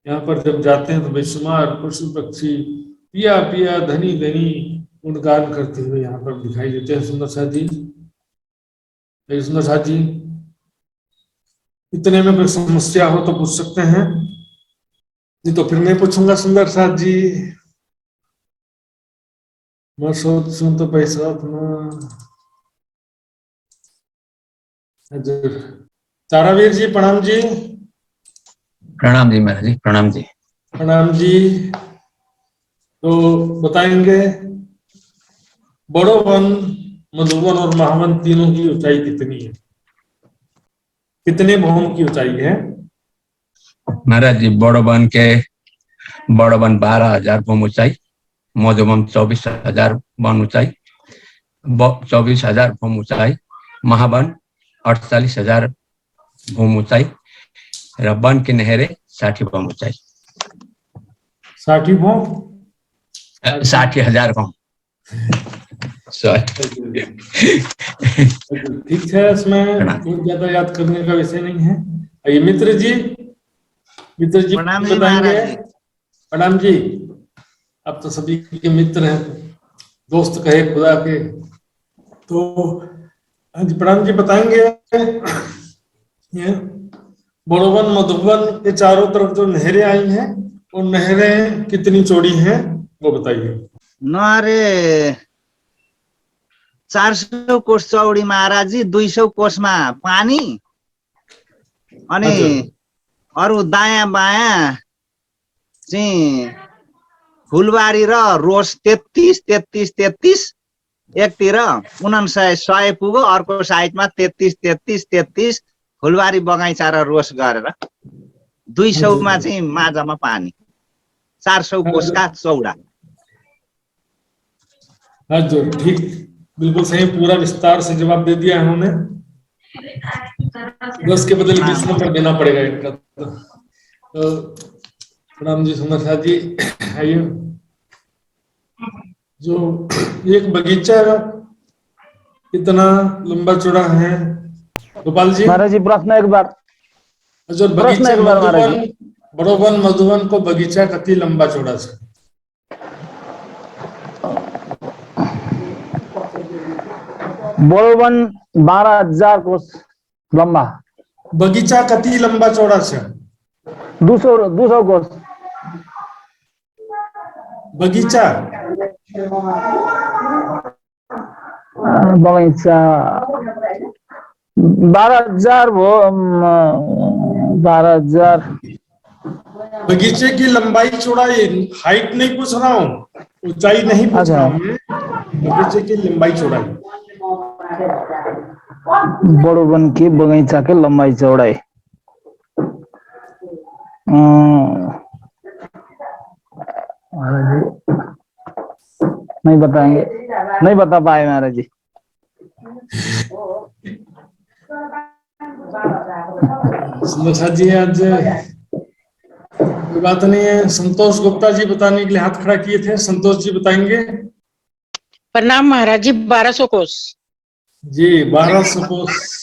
यहाँ पर जब जाते हैं तो बेशुमार पशु पक्षी पिया पिया धनी धनी गुणगान करते हुए यहाँ पर दिखाई देते हैं सुंदर सा जी। सुंदर सा जी, इतने में कोई समस्या हो तो पूछ सकते हैं, जी तो फिर मैं पूछूंगा सुंदर सा जी। मैं सोचूं तो पैसा अपना तारावीर जी, प्रणाम जी। प्रणाम जी महाराज जी, प्रणाम जी। प्रणाम जी। तो बताएंगे बड़ो वन, मधुवन और महावन तीनों की ऊंचाई कितनी है? कितने भूम की ऊंचाई है महाराज जी? बड़ो वन 12,000 भूम ऊंचाई, मधुवन 24,000 वन ऊंचाई, 24,000 भूम ऊंचाई, महावन 48,000 भूम ऊंचाई, र वन की नहरें 60 भूम ऊंचाई। 60 भूम, 60,000 भूम, ठीक है। इसमें बहुत ज्यादा याद करने का विषय नहीं है। ये मित्र जी बताएंगे। प्रणाम जी, अब तो सभी के मित्र हैं, दोस्त कहे खुदा के। तो जी प्रणाम जी, बताएंगे ये बड़ोवन मधुवन के चारों तरफ जो नहरें आई हैं, वो नहरें कितनी चौड़ी हैं वो बताइए। नहरे 400 कोस चौडी महाराज जी, 200 कोसमा पानी, अनि अरु दायाँ बायाँ चाहिँ फुलबारी र रोस 33 एकतिर 49 पुग्यो, अर्को साइडमा 33 फुलबारी बगैँचा र रोस गरेर 200 मा चाहिँ माझमा पानी, 400 कोसका चौडा। हजुर, ठीक, बिल्कुल सही, पूरा विस्तार से जवाब दे दिया उन्होंने। 10 के बदले 20 नंबर देना पड़ेगा इनका। तो प्रणाम जी सुंदर साहब जी। आइए, जो एक बगीचा कितना लंबा चौड़ा है गोपाल जी? महाराज जी प्रश्न एक बार, जो बगीचा बड़ो वन मधुवन को बगीचा कति लंबा चौड़ा है? बड़ो वन 12,000 कोस लंबा। बगीचा कति लंबा चौड़ा है? 200 कोस। बगीचा बगैँचा 12,000 भयो। 12,000। बगीचे की लंबाई चौड़ाई, हाइट नहीं पूछ रहा हूँ, ऊंचाई नहीं पूछ अच्छा। रहा हूँ मैं, बगीचे की लंबाई चौड़ाई। बड़ो वन की बगीचा के लंबाई चौड़ाई महाराज जी नहीं बताएंगे, नहीं बता पाए महाराज जी। सुंदर जी आज कोई बात नहीं है। संतोष गुप्ता जी बताने के लिए हाथ खड़ा किए थे, संतोष जी बताएंगे। प्रणाम महाराज जी। 1200 कोस जी 1200 कोस।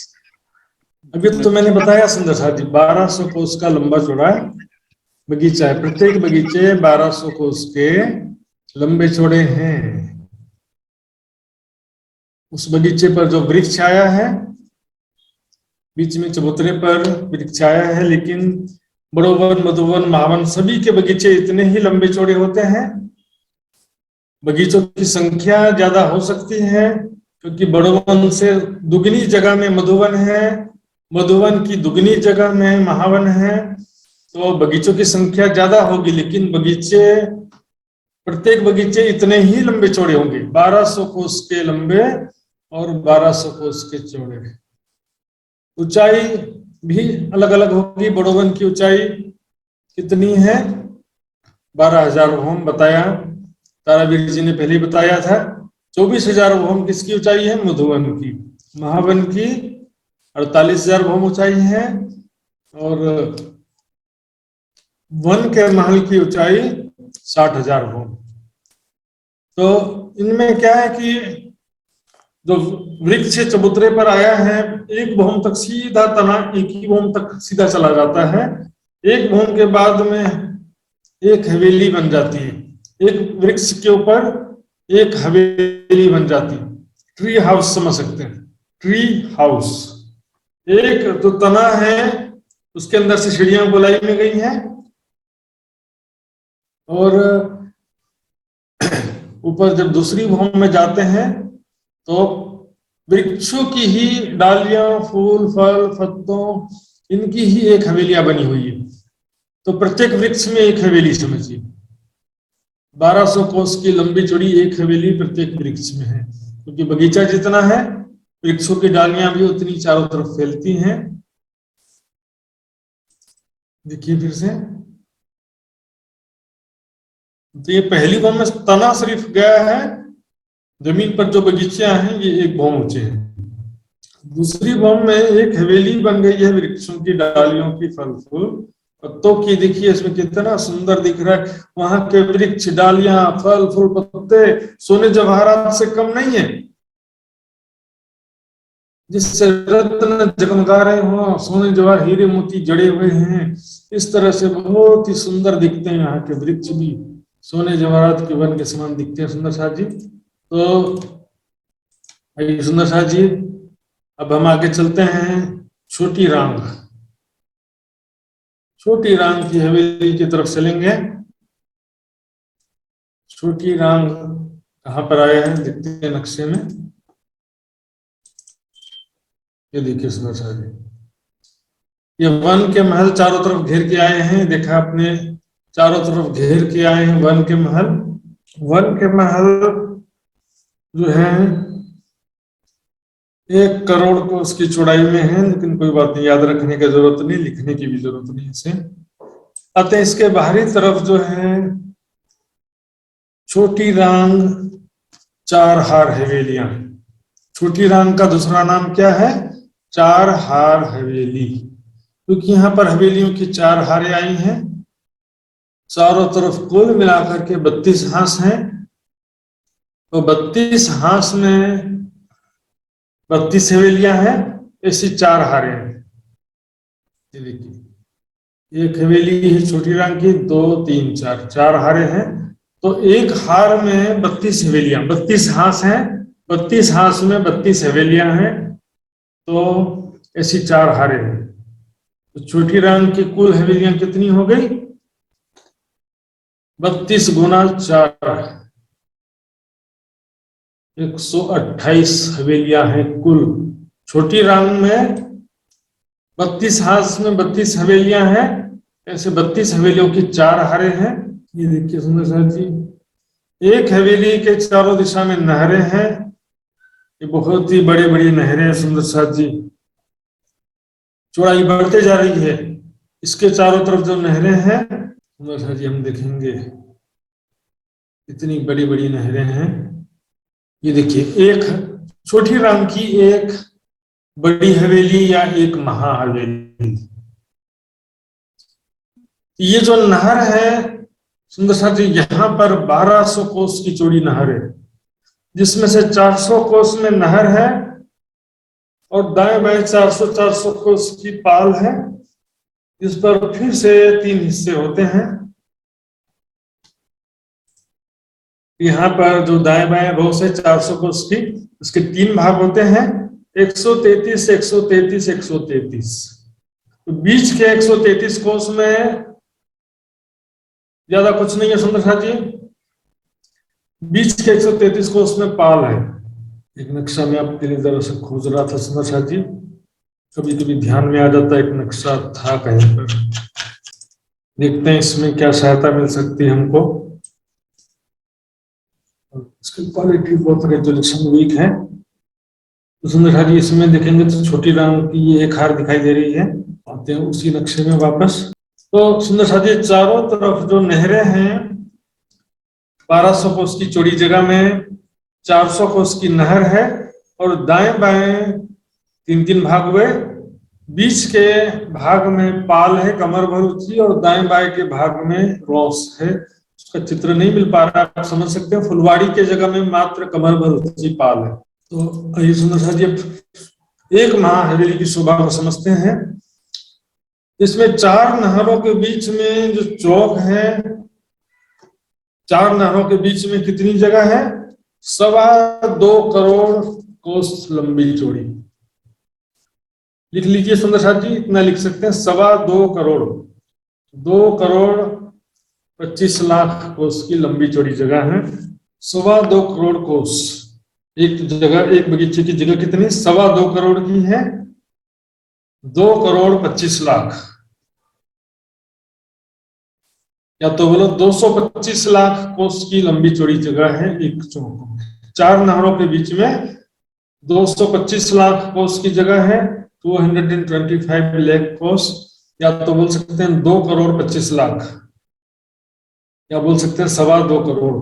अभी तो मैंने बताया सुंदर जी, 1200 कोस का लंबा चौड़ा बगीचा है। प्रत्येक बगीचे 1200 कोस के लंबे चौड़े हैं। उस बगीचे पर जो वृक्ष आया है, बीच में चबूतरे पर वृक्ष आया है, लेकिन बड़ोवन, मधुवन, महावन सभी के बगीचे इतने ही लंबे चौड़े होते हैं। बगीचों की संख्या ज्यादा हो सकती है क्योंकि बड़ोवन से दुगनी जगह में मधुवन है, मधुवन की दुगनी जगह में महावन है, तो बगीचों की संख्या ज्यादा होगी, लेकिन बगीचे, प्रत्येक बगीचे इतने ही लंबे चौड़े होंगे, 1200 कोस के लंबे और 1200 कोस के चौड़े। ऊंचाई भी अलग अलग होगी। बड़ोवन की ऊंचाई कितनी है? 12,000 ओम बताया, तारावीर जी ने पहले ही बताया था। 24,000 ओम किसकी ऊंचाई है? मधुवन की। महावन की 48,000 ओम ऊंचाई है और वन के महल की ऊंचाई 60,000 ओम। तो इनमें क्या है कि जो वृक्ष चबूतरे पर आया है, एक भौम तक सीधा तना एक ही भौम तक सीधा चला जाता है। एक भौम के बाद में एक हवेली बन जाती है, एक वृक्ष के ऊपर एक हवेली बन जाती है। ट्री हाउस समझ सकते हैं, ट्री हाउस। एक जो तना है उसके अंदर से सीढ़ियां गोलाई में गई हैं और ऊपर जब दूसरी भौम में जाते हैं तो वृक्षों की ही डालियां, फूल, फल, पत्तों, इनकी ही एक हवेलियां बनी हुई है। तो प्रत्येक वृक्ष में एक हवेली समझिए। 1200 कोस की लंबी चौड़ी एक हवेली प्रत्येक वृक्ष में है, क्योंकि बगीचा जितना है वृक्षों की डालियां भी उतनी चारों तरफ फैलती हैं। देखिए फिर से, तो ये पहली भौम में तना सिर्फ गया है, जमीन पर जो बगीचे हैं ये एक भौम ऊंचे हैं। दूसरी भौम में एक हवेली बन गई है वृक्षों की डालियों की, फल फूल पत्तों की। देखिए इसमें कितना सुंदर दिख रहा है। वहां के वृक्ष, डालियां, फल फूल, पत्ते सोने जवाहरात से कम नहीं है, जिससे रत्न जगमगा रहे हो, सोने जवाहर हीरे मोती जड़े हुए हैं। इस तरह से बहुत ही सुंदर दिखते हैं। यहाँ के वृक्ष भी सोने जवाहरात के वन के समान दिखते हैं। सुंदर साथ जी, तो सुंदर साथ जी, अब हम आगे चलते हैं। छोटी रांग, छोटी रांग की हवेली की तरफ चलेंगे। छोटी रांग कहाँ पर आया है देखते हैं नक्शे में। ये देखिए सुंदर साथ जी, ये वन के महल चारों तरफ घेर के आए हैं। देखा आपने, चारों तरफ घेर के आए हैं वन के महल। वन के महल जो है 1 करोड़ को उसकी चौड़ाई में है, लेकिन कोई बात नहीं, याद रखने की जरूरत नहीं, लिखने की भी जरूरत नहीं इसे। अतः इसके बाहरी तरफ जो है छोटी रांग 4 हार हवेलियां। छोटी रांग का दूसरा नाम क्या है? 4 हार हवेली, क्योंकि यहाँ पर हवेलियों की 4 हारें आई हैं। चारों तरफ कुल मिलाकर के 32 हांस हैं। तो 32 हांस में 32 हवेलियां हैं, ऐसी 4 हारें हैं। ये देखिए, एक हवेली है छोटी रांग की, 2, 3, 4 हारें हैं। तो एक हार में 32 हवेलियां, 32 हांस हैं, 32 हांस में 32 हवेलियां हैं, तो ऐसी 4 हारें हैं। तो छोटी रांग की कुल हवेलियां कितनी हो गई? 32 गुना 4, 128 हवेलियां हैं कुल। छोटी रांग में 32 हाथ में 32 हवेलियां हैं, ऐसे 32 हवेलियों की 4 हारे हैं। ये देखिए सुंदर साहब जी, एक हवेली के चारों दिशा में नहरें हैं। ये बहुत ही बड़ी बड़ी नहरें हैं सुंदर साहब जी, चौड़ाई बढ़ते जा रही है। इसके चारों तरफ जो नहरें हैं सुंदर साहब जी, हम देखेंगे इतनी बड़ी बड़ी नहरें हैं। ये देखिए, एक छोटी रांग की एक बड़ी हवेली या एक महा हवेली। ये जो नहर है सुंदर साहब जी, यहाँ पर 1200 कोस की चौड़ी नहर है, जिसमें से 400 कोस में नहर है और दाएं बाएं 400 कोस की पाल है, जिस पर फिर से 3 हिस्से होते हैं। यहाँ पर जो दाएं बाएं रोस है 400 कोस की, उसके 3 भाग होते हैं, 133, 133, 133। तो बीच के 133 कोस में ज्यादा कुछ नहीं है सुंदर साहब जी। बीच के 133 कोस में पाल है। एक नक्शा में आपके लिए जरा से खोज रहा था सुंदर साहब जी, कभी कभी ध्यान में आ जाता है, एक नक्शा था कहीं पर। देखते हैं इसमें क्या सहायता मिल सकती है हमको। इसकी क्वालिटी बहुत रेजोल्यूशन वीक है। तो सुंदर साहब जी, इसमें देखेंगे तो छोटी रांग की ये एक हार दिखाई दे रही है। आते हैं उसी नक्शे में वापस। तो सुंदर साहब जी, चारों तरफ जो नहरें हैं 1200 कोस की चौड़ी जगह में 400 कोस की नहर है और दाएं बाएं 3-3 भाग हुए। बीच के भाग में पाल है कमर भर ऊंची और दाएं बाएं के भाग में रोस है। उसका चित्र नहीं मिल पा रहा, आप समझ सकते हैं, फुलवाड़ी के जगह में मात्र कमर भर ऊंची पाल है। तो ये सुंदर साहब जी, एक महा हवेली की शोभा को समझते हैं। इसमें 4 नहरों के बीच में जो चौक है, 4 नहरों के बीच में कितनी जगह है? 2.25 करोड़ कोस लंबी चौड़ी। लिख लीजिए सुंदर साहब जी, इतना लिख सकते हैं, 2.25 करोड़, 2 करोड़ 25 लाख कोस की लंबी चौड़ी जगह है। 2.25 करोड़ कोस एक जगह, एक बगीचे की जगह कितनी? 2.25 करोड़ की है, 2 करोड़ 25 लाख, या तो बोलो 225 लाख कोस की लंबी चौड़ी जगह है एक चौक। 4 नहरों के बीच में 225 लाख कोस की जगह है, 225 लाख कोस, या तो बोल सकते हैं 2 करोड़ 25 लाख, या बोल सकते हैं 2.25 करोड़।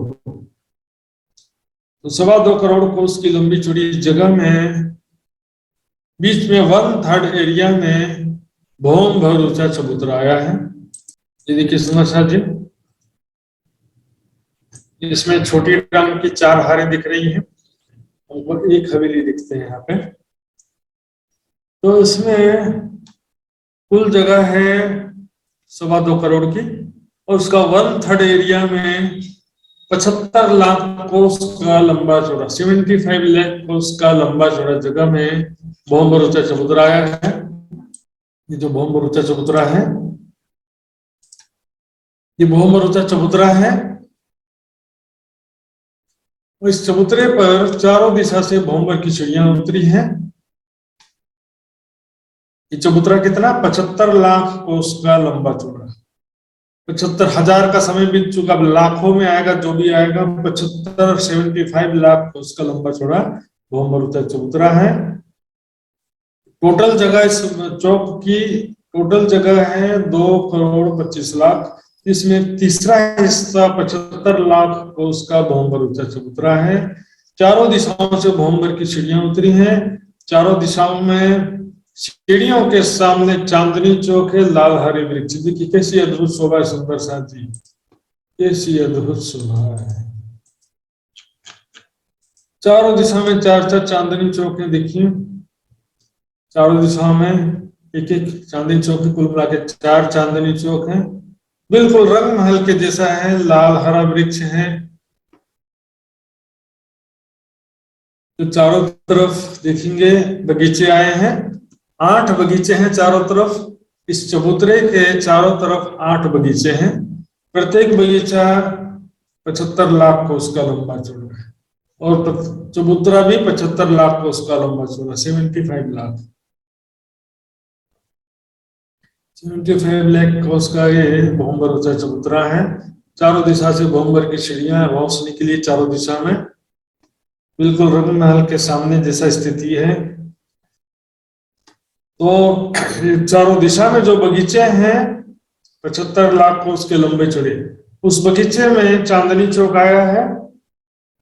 तो 2.25 करोड़ कोस की लंबी चौड़ी जगह में बीच में 1/3 एरिया में भौम भर ऊंचा चबूतरा आया है। ये देखिए सुंदर साहब जी, इसमें छोटी रांग की 4 हारें दिख रही हैं और एक हवेली दिखते हैं यहाँ पे। तो इसमें कुल जगह है 2.25 करोड़ की और उसका 1/3 एरिया में 75 लाख कोस का लंबा चौड़ा, 75 लाख कोस का लंबा चौड़ा जगह में भौम भर ऊंचा चबूतरा आया है। ये जो भौम भर ऊंचा चबूतरा है, ये भौम भर ऊंचा चबूतरा है। इस चबूतरे पर चारों दिशा से भौम भर की चिड़ियां उतरी हैं। ये चबूतरा कितना? 75 लाख कोस का लंबा चौड़ा। 75,000 का समय बीत चुका, अब लाखों में आएगा जो भी आएगा। 75 लाख कोस का लंबा चौड़ा भौम भर ऊंचा चबूतरा है। टोटल जगह इस चौक की टोटल जगह है 2 करोड़ 25 लाख। इसमें तीसरा हिस्सा 75 लाख कोस का भौम भर ऊंचा चबूतरा है। चारों दिशाओं से भौम भर की सीढ़ियां उतरी हैं। चारों दिशाओं में सीढ़ियों के सामने चांदनी चौक है, लाल हरे वृक्ष। देखिए कैसी अद्भुत शोभा है सुंदर साहब जी, कैसी अद्भुत शोभा है। चारों दिशा में 4-4 चांदनी चौक है। देखिए चारों दिशाओं में एक एक चांदनी चौक है, कुल मिला के 4 चांदनी चौक है। बिल्कुल रंग महल के जैसा है, लाल हरा वृक्ष है। तो चारों तरफ देखेंगे बगीचे आए हैं, 8 बगीचे हैं चारों तरफ। इस चबूतरे के चारों तरफ 8 बगीचे हैं। प्रत्येक बगीचा 75 लाख कोस का लंबा चौड़ा है और चबूतरा भी 75 लाख कोस का लंबा चौड़ा, 75 लाख 75 लाख कोस का ये भौमवर ऊंचा चबूतरा है। चारों दिशा से भौमवर की सीढ़ियां पहुंचने के लिए चारों दिशा में बिल्कुल रंग महल के सामने जैसा स्थिति है। तो चारों दिशा में जो बगीचे हैं 75 लाख कोस के लंबे चौड़े, उस बगीचे में चांदनी चौक आया है।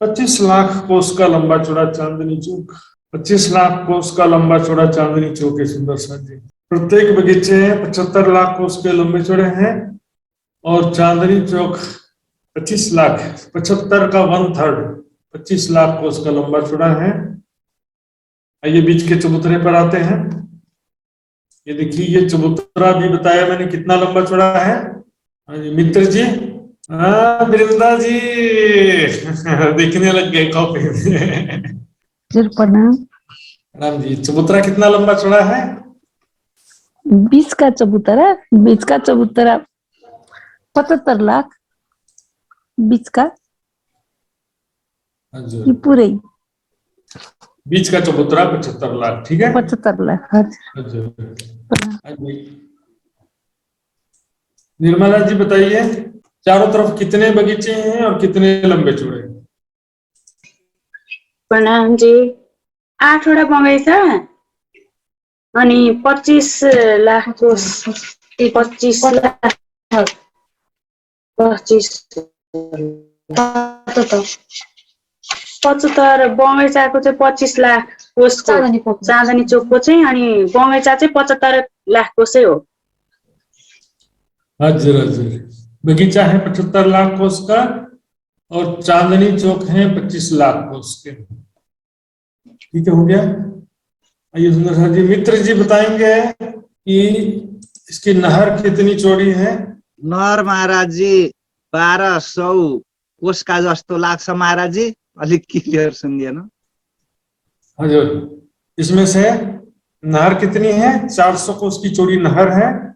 25 लाख कोस का लंबा चौड़ा चांदनी चौक, 25 लाख कोस का लंबा चौड़ा चांदनी चौक है सुंदर सा जी। प्रत्येक बगीचे 75 लाख कोस के लंबे चौड़े हैं और चांदनी चौक 25 लाख, 75 का 1/3 25 लाख कोस का लंबा चौड़ा है। आइए बीच के चबूतरे पर आते हैं। ये देखिए, ये चबूतरा भी बताया मैंने कितना लंबा चौड़ा है। हाँ जी मित्र जी, हाँ वृंदा जी देखने लग गए कॉपी में। प्रणाम। राम जी, चबूतरा कितना लंबा चौड़ा है? बीच का चबूतरा 75 लाख, बीच का ये पूरे बीच का चबूतरा 75 लाख, ठीक है 75 लाख। निर्मला जी बताइए, चारों तरफ कितने बगीचे हैं और कितने लंबे चौड़े? प्रणाम जी, 8वटा बगैँचा अनि 25 लाख कोस, 25 लाख 75 बगैँचाको चाहिँ 25 लाख कोसको चाँदनी चोकको चाहिँ, अनि बगैँचा चाहिँ 75 लाख कोसै हो। हजुर हजुर, बगीचा है 75 लाख कोस का और चांदनी चौक है 25 लाख कोस के। ठीक है, हो गया। आइए सुंदर सर जी, मित्र जी बताएंगे कि इसकी नहर कितनी चौड़ी है? नहर महाराज जी 1200 कोसका जस्तो लाग्छ महाराज जी, अलिक क्लियर सुनिएन। हजुर, इसमें से नहर कितनी है? 400 कोस की चौड़ी नहर है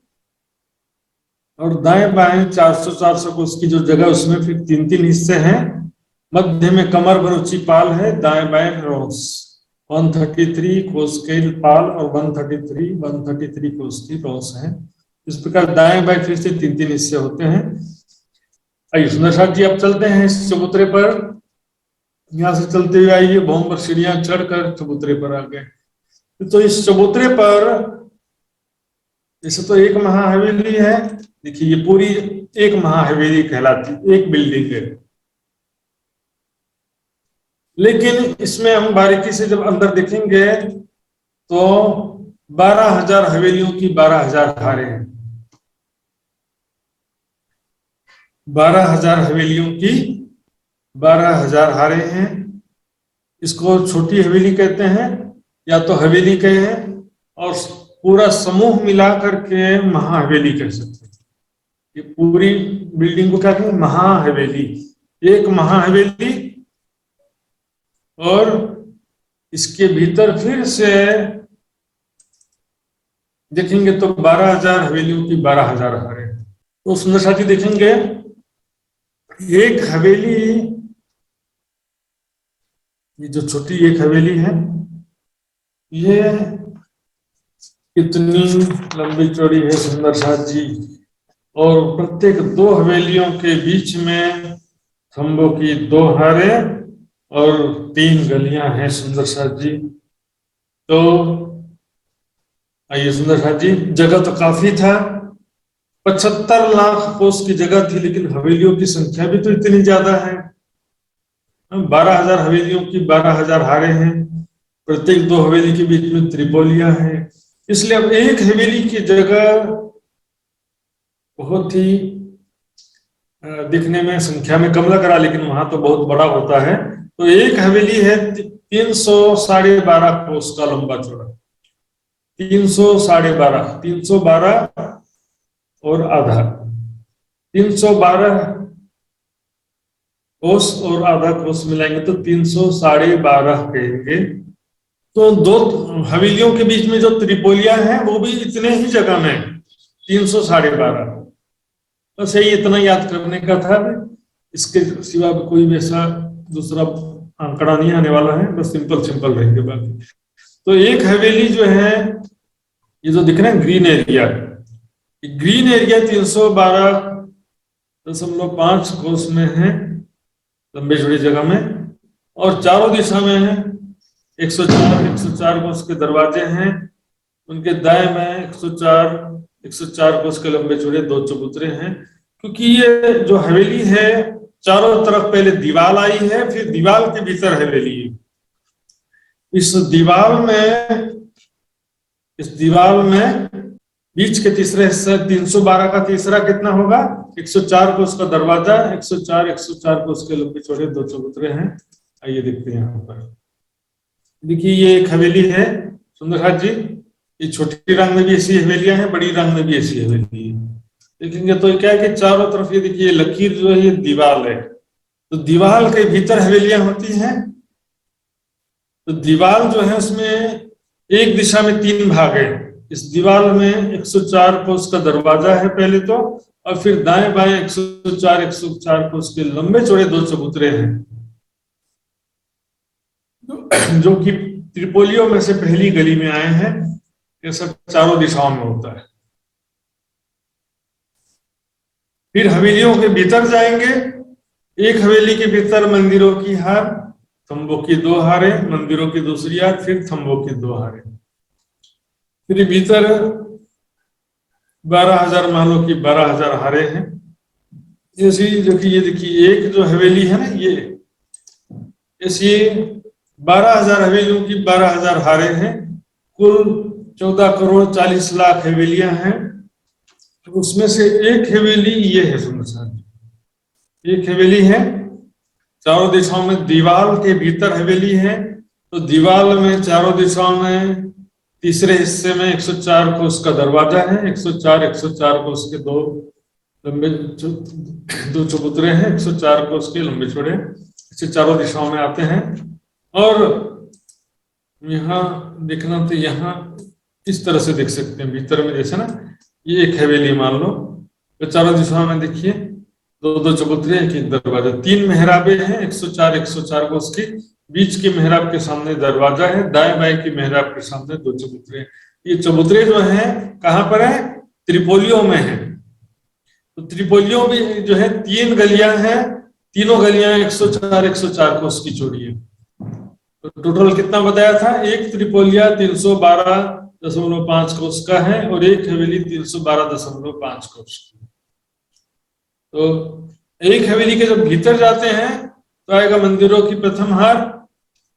और दाएं बाएं 400 कोस की जो जगह उसमें फिर 3 हिस्से हैं। मध्य में कमर भर ऊंची पाल है, दाएं बाएं रोस 133 कोस के पाल और 133 कोस की रोस है। इस प्रकार दाएं बाएं फिर से 3 हिस्से होते हैं। आइए सुंदर साहब जी, अब चलते हैं इस चबूतरे पर। यहाँ से चलते हुए आइए, भौम पर सीढ़ियां चढ़कर चबूतरे पर आ गए। तो इस चबूतरे पर जैसे तो एक महाहवेली है, देखिए ये पूरी एक महाहवेली कहलाती, एक बिल्डिंग है। लेकिन इसमें हम बारीकी से जब अंदर देखेंगे तो 12,000 हवेलियों की 12,000 हारें हैं। 12,000 हवेलियों की 12,000 हारें हैं। इसको छोटी हवेली कहते हैं या तो हवेली कहे हैं, और पूरा समूह मिला करके महाहवेली कह सकते हैं। ये पूरी बिल्डिंग को क्या कहें? महाहवेली, एक महाहवेली। और इसके भीतर फिर से देखेंगे तो 12,000 हवेलियों की 12,000 हारें। तो सुंदर साथी देखेंगे, एक हवेली, ये जो छोटी एक हवेली है, ये कितनी लंबी चौड़ी है सुंदर साथ जी। और प्रत्येक 2 हवेलियों के बीच में खंभों की 2 हारें और 3 गलियां हैं सुंदर साथ जी। तो आइए सुंदर साथ जी, जगह तो काफी था, 75 लाख कोस की जगह थी, लेकिन हवेलियों की संख्या भी तो इतनी ज्यादा है। 12,000 हवेलियों की 12,000 हारें हैं, प्रत्येक 2 हवेली के बीच में त्रिपोलियां हैं। इसलिए अब एक हवेली की जगह बहुत ही दिखने में संख्या में कम लग रहा, लेकिन वहां तो बहुत बड़ा होता है। तो एक हवेली है 312 कोस का लंबा चौड़ा, 312 और आधा, 312 कोस और आधा कोस मिलाएंगे तो 312 कहेंगे। तो 2 हवेलियों के बीच में जो त्रिपोलिया है वो भी इतने ही जगह में, 300 12.5। बस यही इतना याद करने का था, इसके सिवा कोई वैसा दूसरा आंकड़ा नहीं आने वाला है, बस सिंपल रहेंगे बाकी। तो एक हवेली जो है, ये जो दिख रहे हैं ग्रीन एरिया, ग्रीन एरिया 312.5 कोस में है, लंबे चौड़ी जगह में, और चारों दिशा में है 104 कोस के दरवाजे हैं, उनके दाएं बाएं 104 कोस के लंबे चौड़े 2 चबूतरे हैं। क्योंकि ये जो हवेली है चारों तरफ पहले दीवार आई है, फिर दीवार के भीतर हवेली है। इस दीवार में बीच के तीसरे हिस्से 312 का तीसरा कितना होगा, 104 कोस का दरवाजा, 104 कोस के लंबे चौड़े 2 चबूतरे हैं। आइए देखते हैं यहाँ पर। देखिए ये एक हवेली है सुंदरहाट जी, ये छोटी रंग में भी ऐसी हवेलियां हैं, बड़ी रंग में भी ऐसी हवेली है। देखेंगे तो क्या है कि चारों तरफ ये देखिए लकीर जो है ये दीवार है, तो दीवार के भीतर हवेलियां होती हैं। तो दीवार जो है उसमें एक दिशा में 3 भाग है। इस दीवार में 104 कोस का दरवाजा है पहले तो, और फिर दाएं बाएं 104 कोस के लंबे चौड़े 2 चबूतरे हैं, जो कि त्रिपोलियों में से पहली गली में आए हैं। ये सब चारों दिशाओं में होता है। फिर हवेलियों के भीतर जाएंगे। एक हवेली के भीतर मंदिरों की हार, थंबों की 2 हारें, मंदिरों की दूसरी हार, फिर थंबों की 2 हारें। फिर भीतर 12,000 महलों की 12,000 हारें हैं। जैसे जो कि ये देखिए एक जो हवेली है ना, ये ऐसी 12,000 हवेलियों की 12,000 हारें हैं। कुल 14 करोड़ 40 लाख हवेलियां हैं। उसमें से एक हवेली ये है सुंदरसार, एक हवेली है चारों दिशाओं में, दीवार के भीतर हवेली है। तो दीवार में चारों दिशाओं में तीसरे हिस्से में 104 कोस का दरवाजा है, 104 कोस के 2 लंबे 2 चबूतरे हैं, 104 कोस के लंबे चौड़े, इसे चारों दिशाओं में आते हैं। और यहाँ देखना तो यहाँ इस तरह से देख सकते हैं भीतर में, जैसे ना ये एक हवेली मान लो, तो चारों दिशाओं में देखिए 2 चबूतरे, एक दरवाजा, 3 मेहराबे हैं 104 कोस की। बीच की मेहराब के सामने दरवाजा है, दाएं बाएं की मेहराब के सामने 2 चबूतरे। ये चबूतरे जो हैं कहाँ पर है, त्रिपोलियों में है। तो त्रिपोलियों में जो है 3 गलियां हैं, तीनों गलियां 104 कोस की चौड़ी है। तो टोटल कितना बताया था, एक त्रिपोलिया 312.5 कोस का है और एक हवेली 312.5 कोस की। तो एक हवेली के जब भीतर जाते हैं तो आएगा मंदिरों की प्रथम हार,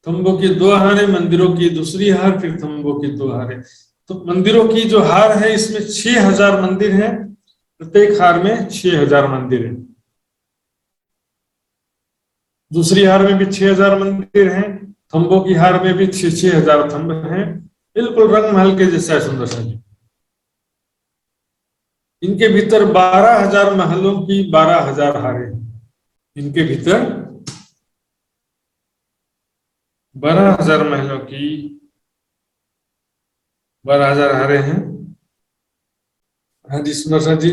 थंबों की 2 हारें, मंदिरों की दूसरी हार, फिर थंबों की 2 हारें। तो मंदिरों की जो हार है इसमें 6,000 मंदिर हैं, प्रत्येक हार में 6,000 मंदिर है। दूसरी हार में भी 6,000 मंदिर हैं, थंबों की हार में भी 6,000 थंब हैं। बिल्कुल रंग महल के जैसा है सुंदर सा जी। इनके भीतर 12,000 महलों की 12,000 हारें, इनके भीतर 12,000 महलों की 12,000 हारें हैं। हाँ जी सुंदर सा जी,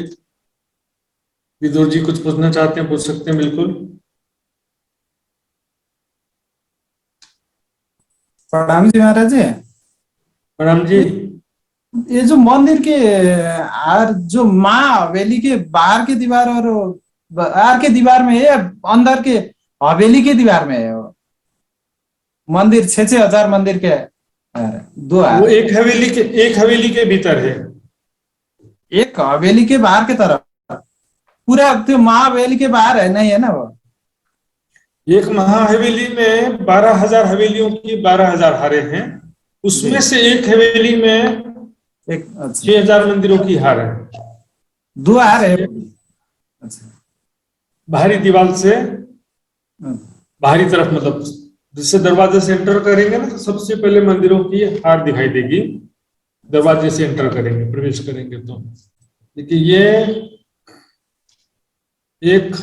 विदुर जी कुछ पूछना चाहते हैं, पूछ सकते हैं बिल्कुल। प्रणाम जी महाराज जी। प्रणाम जी। ये जो मंदिर के जो माँ हवेली के बाहर के दीवार और बाहर के दीवार में है या अंदर के हवेली के दीवार में है वो मंदिर? 6,000 मंदिर के 2 वो एक हवेली के भीतर है, एक हवेली के बाहर के तरफ, पूरा तो माँ हवेली के बाहर है नहीं है ना वो? एक महाहवेली में 12,000 हवेलियों की 12,000 हारें हैं, उसमें से एक हवेली में 6,000 मंदिरों की हार है, 2 हार है। बाहरी दीवार से बाहरी तरफ, मतलब जिससे दरवाजे से एंटर करेंगे ना तो सबसे पहले मंदिरों की हार दिखाई देगी, दरवाजे से एंटर करेंगे, प्रवेश करेंगे तो। देखिए ये एक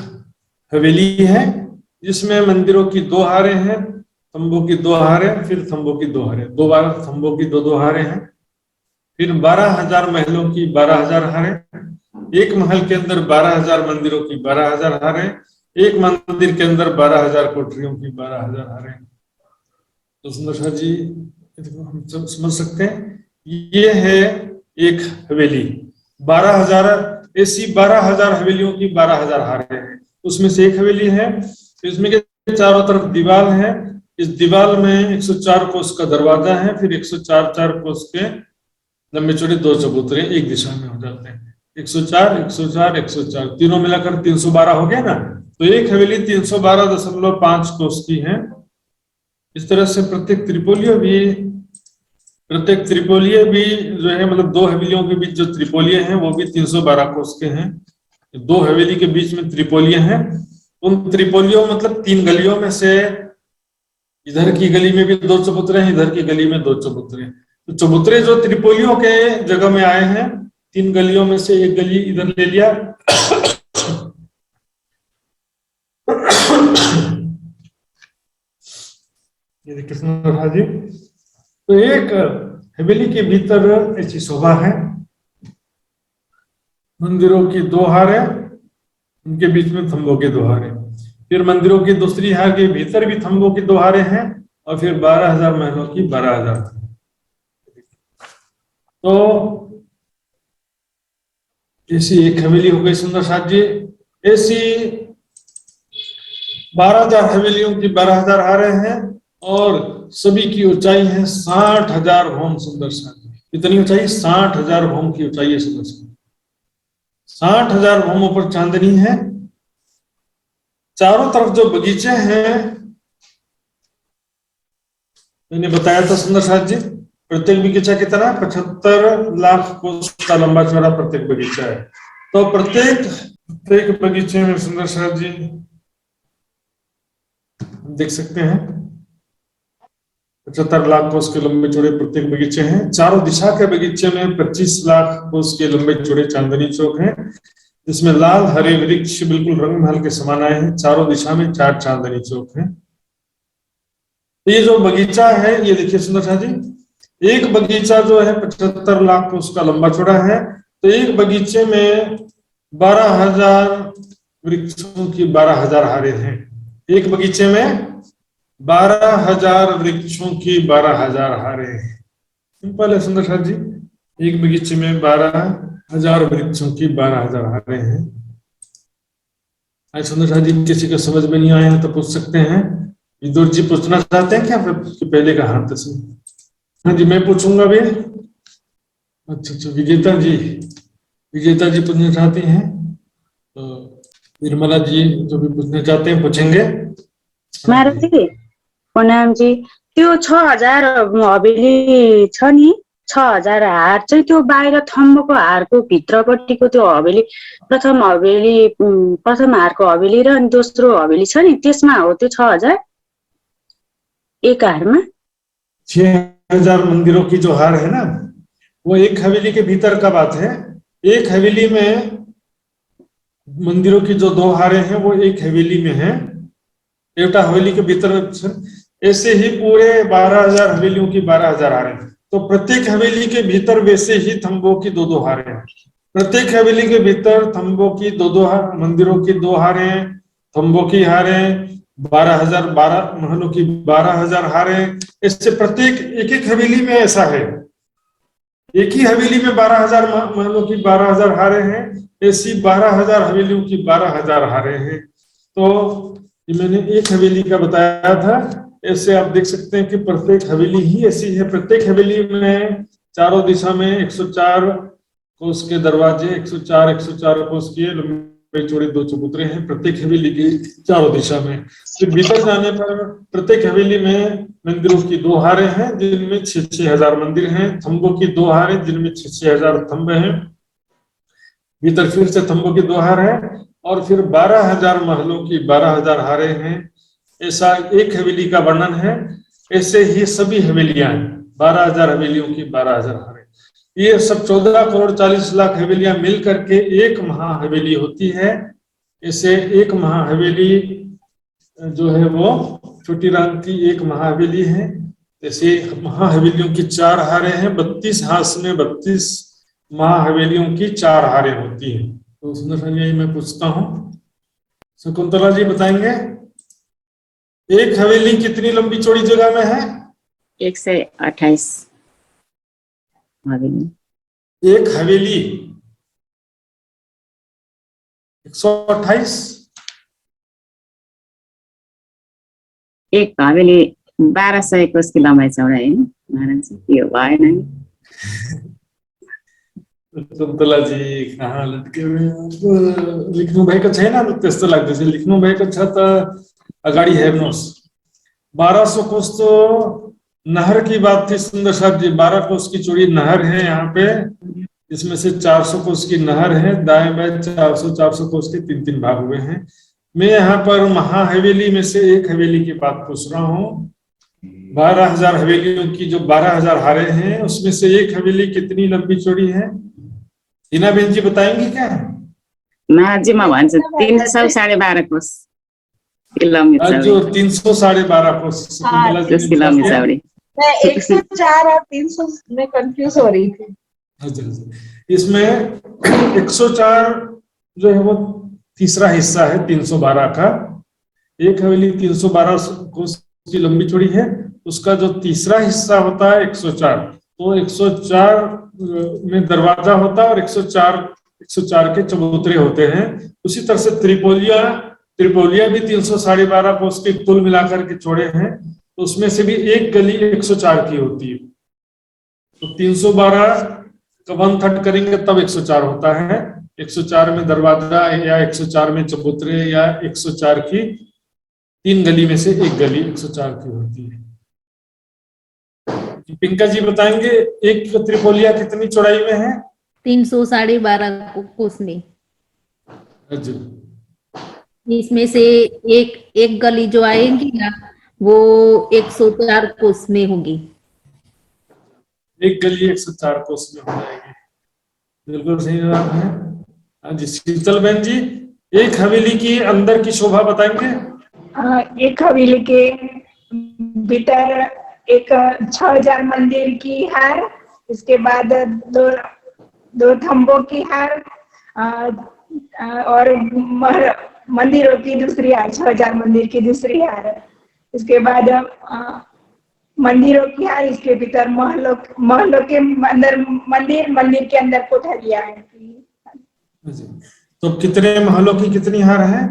हवेली है जिसमें मंदिरों की 2 हारें हैं, थंबों की 2 हारें, फिर थंबों की 2 हारें, 2 बार थंबों की 2 हारें हैं। फिर 12,000 महलों की 12,000 हारें, एक महल के अंदर 12,000 मंदिरों की 12,000 हारें, एक मंदिर के अंदर 12,000 कोठरियों की 12,000 हारें। तो सुंदर शाह जी हम सब समझ सकते हैं, ये है एक हवेली। 12,000 ऐसी 12,000 हवेलियों की 12,000 हारें हैं। उसमें से एक हवेली है, इसमें के चारों तरफ दीवार है, इस दीवार में 104 कोस का दरवाजा है, फिर 104 कोस के लंबे चौड़े 2 चबूतरे एक दिशा में हो जाते हैं। 104, 104, 104 तीनों मिलाकर 312 हो गया ना। तो एक हवेली 312.5 कोस की है। इस तरह से प्रत्येक त्रिपोलीय भी जो है, मतलब 2 हवेलियों के बीच जो त्रिपोलीय हैं वो भी 312 कोस के हैं। 2 हवेली के बीच में त्रिपोलीय हैं। उन त्रिपोलियों मतलब 3 गलियों में से इधर की गली में भी 2 चबूतरे हैं, इधर की गली में 2 चबूतरे हैं। तो चबूतरे जो त्रिपोलियों के जगह में आए हैं, 3 गलियों में से एक गली इधर ले लिया। ये देखिए सुंदर जी, तो एक हवेली के भीतर ऐसी शोभा है, मंदिरों की 2 हारें, उनके बीच में थंबों के 2 हारें, फिर मंदिरों की दूसरी हार के भीतर भी थंबों की 2 हारें हैं, और फिर 12,000 महलों की 12,000। तो ऐसी एक हवेली हो गई सुंदर साथ जी। ऐसी 12,000 हवेलियों की 12,000 हारें हैं, और सभी की ऊंचाई है 60,000 होम। सुंदर साथ जी, इतनी ऊंचाई 60,000 होम की ऊंचाई है सुंदर साथ। 60,000 होमों पर चांदनी है। चारों तरफ जो बगीचे हैं, मैंने बताया था सुंदर साथ जी, प्रत्येक बगीचा कितना, 75 लाख कोस का लंबा चौड़ा प्रत्येक बगीचा है। तो प्रत्येक बगीचे में सुंदर साथ जी देख सकते हैं 75 लाख कोस के लंबे चौड़े प्रत्येक बगीचे हैं। चारों दिशा के बगीचे में 25 लाख कोस के लंबे चौड़े चांदनी चौक हैं, जिसमें लाल हरे वृक्ष बिल्कुल रंग महल के समान आए हैं। चारों दिशा में 4 चांदनी चौक हैं। तो ये जो बगीचा है, ये देखिए सुंदर शाह जी, एक बगीचा जो है 75 लाख कोस का लंबा चौड़ा है। तो एक बगीचे में 12,000 वृक्षों की 12,000 हारें हैं। एक बगीचे में 12,000 वृक्षों की 12,000 हारें हैं। सिंपल है सुंदर शाह जी, एक बगीचे में 12,000 वृक्षों की 12,000 हारें हैं। आज सुंदर शाह जी किसी को समझ में नहीं आया है तो पूछ सकते हैं। विदुर जी पूछना चाहते हैं क्या, पहले का हाथ से? हाँ जी, मैं पूछूंगा भी। अच्छा, विजेता जी पूछना चाहती हैं, तो निर्मला जी जो भी पूछना चाहते हैं पूछेंगे। महाराज जी प्रणाम जी। त्यो 6,000 हवेली छ नि, 6,000 हार चाहिँ त्यो बाहिर थम्बको हारको भित्रपट्टिको त्यो हवेली, प्रथम हारको हवेली र अनि दोस्रो हवेली छ नि, त्यसमा हो त्यो 6,000 एक हारमा? 6,000 मंदिरों की जो हार है ना, वो एक हवेली के भीतर का बात है। एक हवेली में मंदिरों की जो 2 हारें हैं वो एक हवेली में है, एउटा हवेली के भीतर। ऐसे ही पूरे 12,000 हवेलियों की 12,000 हारें। तो प्रत्येक हवेली के भीतर वैसे ही थंबों की 2-2 हारें हैं। प्रत्येक हवेली के भीतर थंबों की 2-2 मंदिरों की 2 हारें, थंबों की हारें, 12,000 महलों की 12,000 हारें। इससे प्रत्येक एक हवेली में ऐसा है। एक ही हवेली में 12,000 महलों की 12,000 हारें हैं, ऐसी 12,000 हवेलियों की 12,000 हारें हैं। तो ये मैंने एक हवेली का बताया था। ऐसे आप देख सकते हैं कि प्रत्येक हवेली ही ऐसी है। प्रत्येक हवेली में चारों दिशा में 104 कोस के दरवाजे, 104 कोस के लंबे चौड़े 2 चबूतरे हैं प्रत्येक हवेली की चारों दिशा में। फिर भीतर जाने पर प्रत्येक हवेली में मंदिरों की 2 हारें हैं, जिनमें 6,000 मंदिर हैं। थंबों की 2 हारें, जिनमें 6,000 थंबे हैं। भीतर फिर से थंबों की 2 हार है, और फिर 12,000 महलों की 12,000 हारें हैं। ऐसा एक हवेली का वर्णन है। ऐसे ही सभी हवेलियां 12,000 हवेलियों की 12,000 हारें। ये सब 14 करोड़ 40 लाख हवेलियां मिल करके एक महाहवेली होती है। इसे एक महाहवेली जो है वो छोटी राम की एक महाहवेली है। जैसे महाहवेलियों की 4 हारें हैं, 32 हास में 32 महाहवेलियों की 4 हारें होती हैं। तो सुंदर यही मैं पूछता हूँ, शकुंतला जी बताएंगे, एक हवेली कितनी लंबी चौड़ी जगह में है? 128 हवेली। एक हवेली 128, एक हवेली 1200 कोस की लम्बाइ चौडाइ है महाराज, यो भएन नि? शकुन्तला जी कहाँ लटके हुए हैं? लेख्नु भएको छैन त्यस्तो लाग्दैछ। लेख्नु भएको छ त अगाडि हेर्नुहोस्। 1200 कोस तो नहर की बात थी सुंदर साहब जी। 12 कोस की चौड़ी नहर है यहाँ पे, इसमें से 400 कोस की नहर है, दाएं बाएं 400 कोस के 3-3 भाग हुए हैं। मैं यहाँ पर महाहवेली में से एक हवेली की बात पूछ रहा हूँ। 12,000 हवेलियों की जो 12,000 हारे हैं उसमें से एक हवेली कितनी लंबी चौड़ी है? हिना बहन जी बताएंगी क्या? महाराज म भन्छु 300 12.5 कोस किलोमिटर आज जो 300 12.5 कोस शकुंतला जी कोस किलोमिटर चौड़ी। मैं 104 और 300 में कंफ्यूज हो रही थी। इसमें 104 जो है वो तीसरा हिस्सा है 312 का। एक हवेली 312 कोस की लंबी चौड़ी है, उसका जो तीसरा हिस्सा होता है 104, तो 104 में दरवाजा होता है और 104 के चबूतरे होते हैं। उसी तरह से त्रिपोलिया भी 300 12.5 कोस के कुल मिलाकर के चौड़े हैं, तो उसमें से भी एक गली 104 की होती है। तो 312 का 1/3 करेंगे तब 104 होता है। 104 में दरवाजा या 104 में चबूतरे या 104 की 3 गली में से एक गली 104 की होती है। पिंका जी बताएंगे एक त्रिपोलिया कितनी चौड़ाई में है? 300 12.5 कोस में। जी। इसमें से एक गली जो आएगी ना वो 104 कोस में होगी। एक गली 104 कोस में हो जाएगी, बिल्कुल सही जवाब है। हाँ जी, शीतल बहन जी एक हवेली की अंदर की शोभा बताएंगे? एक हवेली के भीतर एक 6000 मंदिर की हार, इसके बाद दो थंबों की हार और मंदिरों की दूसरी हार, 6000 मंदिर की दूसरी हार, इसके बाद मंदिरों की हार, इसके भीतर महलों के अंदर मंदिर के अंदर कोठरियां हैं। तो कितने महलों की कितनी हार है?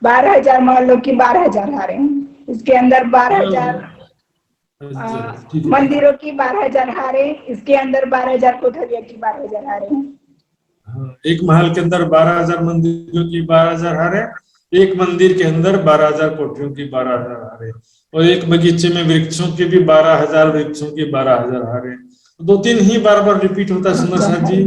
12,000 महलों की 12,000 हारें, इसके अंदर 12,000 मंदिरों की 12,000 हारें, इसके अंदर 12,000 कोठरिया की 12,000 हारें। एक महल के अंदर 12,000 मंदिरों की 12,000 हारें, एक मंदिर के अंदर 12,000 कोठरियों की 12,000 हारें, और एक बगीचे में वृक्षों की भी 12,000 वृक्षों की 12,000 हारें। 2-3 ही बार रिपीट होता है सुंदर साहब जी,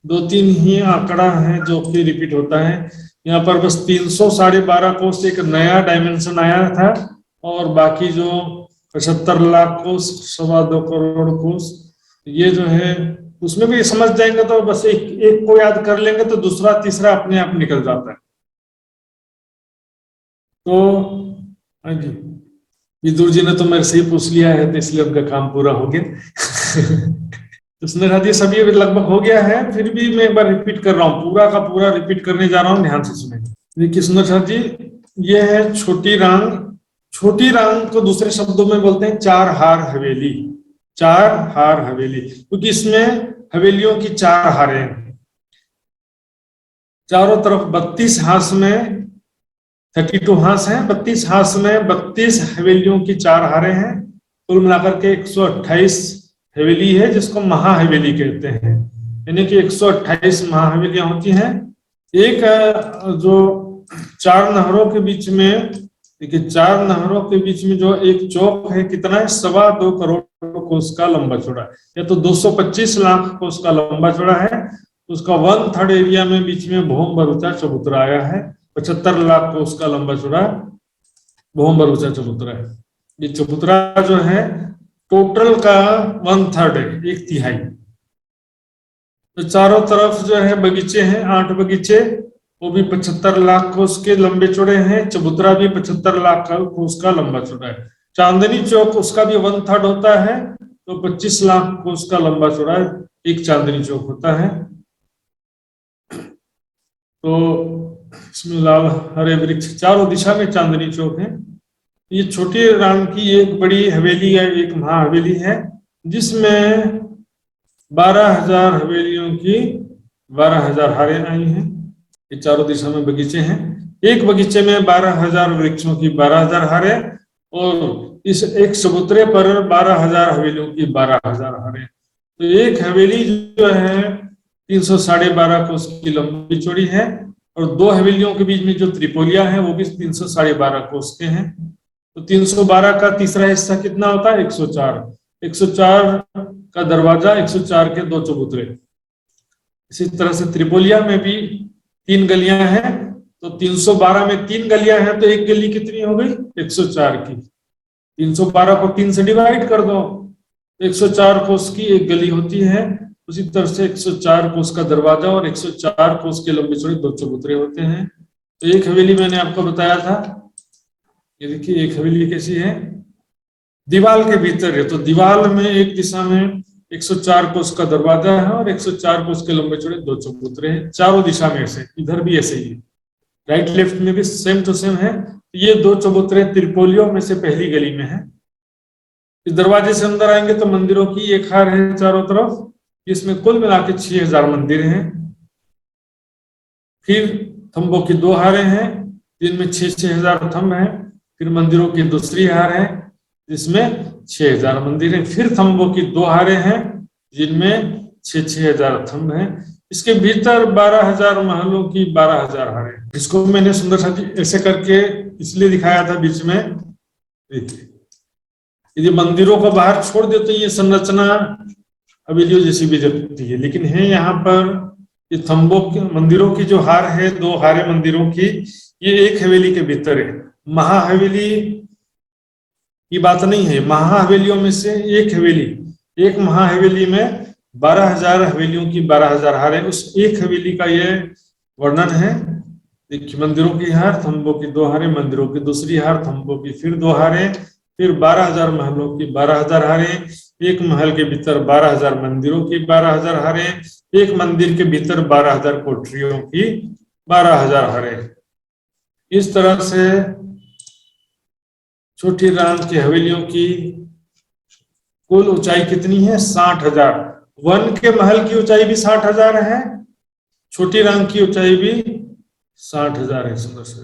2-3 ही आंकड़ा है जो कि रिपीट होता है। यहाँ पर बस 300 12.5 कोस एक नया डायमेंशन आया था, और बाकी जो 75 लाख कोस 2.25 करोड़ कोस ये जो है उसमें भी समझ जाएंगे तो बस एक को याद कर लेंगे तो दूसरा तीसरा अपने आप निकल जाता है। तो हाँ जी, विदुर जी ने तो मेरे से ही पूछ लिया है तो इसलिए उनका काम पूरा हो गया। उसने कहा ये सभी लगभग हो गया है, फिर भी मैं एक बार रिपीट कर रहा हूँ, पूरा का पूरा रिपीट करने जा रहा हूँ, ध्यान से सुने। देखिए सुंदर साहब जी, ये है छोटी रांग। छोटी रांग को दूसरे शब्दों में बोलते हैं 4 हार हवेली। 4 हार हवेली, क्योंकि इसमें हवेलियों की 4 हारें हैं। चारों तरफ 32 हास में 32 हास हैं, 32 हास में 32 हवेलियों की 4 हारें हैं। कुल मिलाकर के 128 हवेली है, जिसको महाहवेली कहते हैं। यानी कि 128 महाहवेलियां होती हैं। एक जो 4 नहरों के बीच में, देखिए 4 नहरों के बीच में जो एक चौक है, कितना है? 2.25 करोड़ कोस का लंबा चौड़ा है, या तो 225 लाख कोस का लंबा चौड़ा है। उसका 1/3 एरिया में बीच में भौम भरूचा चबूतरा आया है। 75 लाख कोस का लंबा चौड़ा भौम भरूचा चबूतरा है। ये चबूतरा जो है टोटल का 1/3 है, 1/3। तो चारों तरफ जो है बगीचे हैं, 8 बगीचे, वो भी 75 लाख कोस के लंबे चौड़े हैं। चबूतरा भी 75 लाख कोस का लंबा चौड़ा है। चांदनी चौक उसका भी 1/3 होता है, तो 25 लाख कोस का लंबा चौड़ा एक चांदनी चौक होता है। तो इसमें लाल हरे वृक्ष, चारों दिशा में चांदनी चौक है। ये छोटी राम की एक बड़ी हवेली है, एक महाहवेली है, जिसमें 12,000 हवेलियों की 12,000 हारें आई हैं। ये चारों दिशा में बगीचे हैं। एक बगीचे में 12,000 वृक्षों की 12,000 हारें, और इस एक चबूतरे पर 12,000 हवेलियों की 12,000 हारें। तो एक हवेली जो है 312 कोस की लंबी चौड़ी है, और दो हवेलियों के बीच में जो त्रिपोलिया है वो भी 312 कोस के हैं। तो 312 का तीसरा हिस्सा कितना होता है? 104। 104 का दरवाजा, 104 के 2 चबूतरे। इसी तरह से त्रिपोलिया में भी 3 गलियां हैं, तो 312 में 3 गलियां हैं, तो एक गली कितनी हो गई? 104 की। 312 को 3 से डिवाइड कर दो, 104 कोस की एक गली होती है। उसी तरह से 104 कोस का दरवाजा और 104 कोस के लंबे चौड़े 2 चबूतरे होते हैं। तो एक हवेली मैंने आपको बताया था, ये देखिए एक हवेली कैसी है, दीवार के भीतर है। तो दीवार में एक दिशा में 104 कोस का दरवाजा है और 104 कोस के लंबे चौड़े 2 चबूतरे हैं, चारों दिशा में से। इधर भी ऐसे ही है, राइट लेफ्ट में भी सेम टू सेम है। ये 2 चबूतरे त्रिपोलियों में से पहली गली में है। इस दरवाजे से अंदर आएंगे तो मंदिरों की एक हार है चारों तरफ, इसमें कुल मिला के 6,000 मंदिर हैं। फिर थंबों की 2 हारें हैं, जिनमें 6,000 थंब हैं। फिर मंदिरों की दूसरी हार है, जिसमें 6,000 मंदिर हैं। फिर थंबों की 2 हारें हैं, जिनमें 6,000 थंब हैं। इसके भीतर 12,000 महलों की 12,000 हारें। इसको मैंने सुंदर सा ऐसे करके इसलिए दिखाया था बीच में। देखिए, यदि मंदिरों को बाहर छोड़ दे तो ये संरचना हवेलियों जैसी भी दिखती है, लेकिन है यहाँ पर ये थंबों के मंदिरों की जो हार है, 2 हारें मंदिरों की, ये एक हवेली के भीतर है। महाहवेली की बात नहीं है, महाहवेलियों में से एक हवेली, एक महाहवेली में 12,000 हवेलियों की 12,000 हारें, उस एक हवेली का ये वर्णन है। देखिए, मंदिरों की हार, थंबों की 2 हारें, मंदिरों की दूसरी हार, थंबों की फिर 2 हारें, फिर 12,000 महलों की 12,000 हारें, एक महल के भीतर 12,000 मंदिरों की 12,000 हारें, एक मंदिर के भीतर 12,000 कोठरियों की 12,000 हारें। इस तरह से छोटी राम की हवेलियों की कुल ऊंचाई कितनी है? 60,000। वन के महल की ऊंचाई भी 60,000 है, छोटी राम की ऊंचाई भी 60,000 है। सुंदर से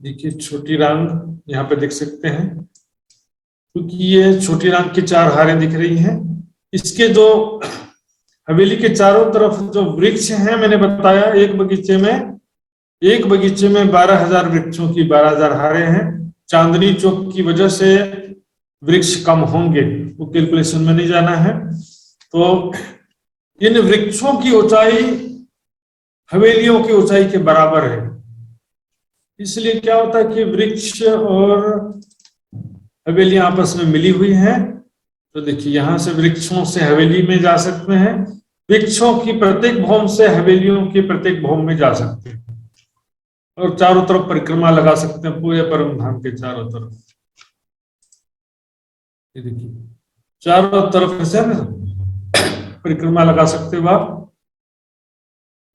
देखिए, छोटी राम यहाँ पे देख सकते हैं, क्योंकि ये छोटी राम की 4 हारें दिख रही हैं। इसके जो हवेली के चारों तरफ जो वृक्ष हैं, मैंने बताया एक बगीचे में 12,000 वृक्षों की 12,000 हारें हैं। चांदनी चौक की वजह से वृक्ष कम होंगे, वो कैलकुलेशन में नहीं जाना है। तो इन वृक्षों की ऊंचाई हवेलियों की ऊंचाई के बराबर है। इसलिए क्या होता है कि वृक्ष और हवेलियां आपस में मिली हुई हैं। तो देखिए, यहां से वृक्षों से हवेली में जा सकते हैं, वृक्षों की प्रत्येक भौम से हवेलियों की प्रत्येक भौम में जा सकते हैं, और चारों तरफ परिक्रमा लगा सकते हैं, पूरे परम धाम के चारों तरफ। ये देखिए, चारों तरफ से परिक्रमा लगा सकते हो आप।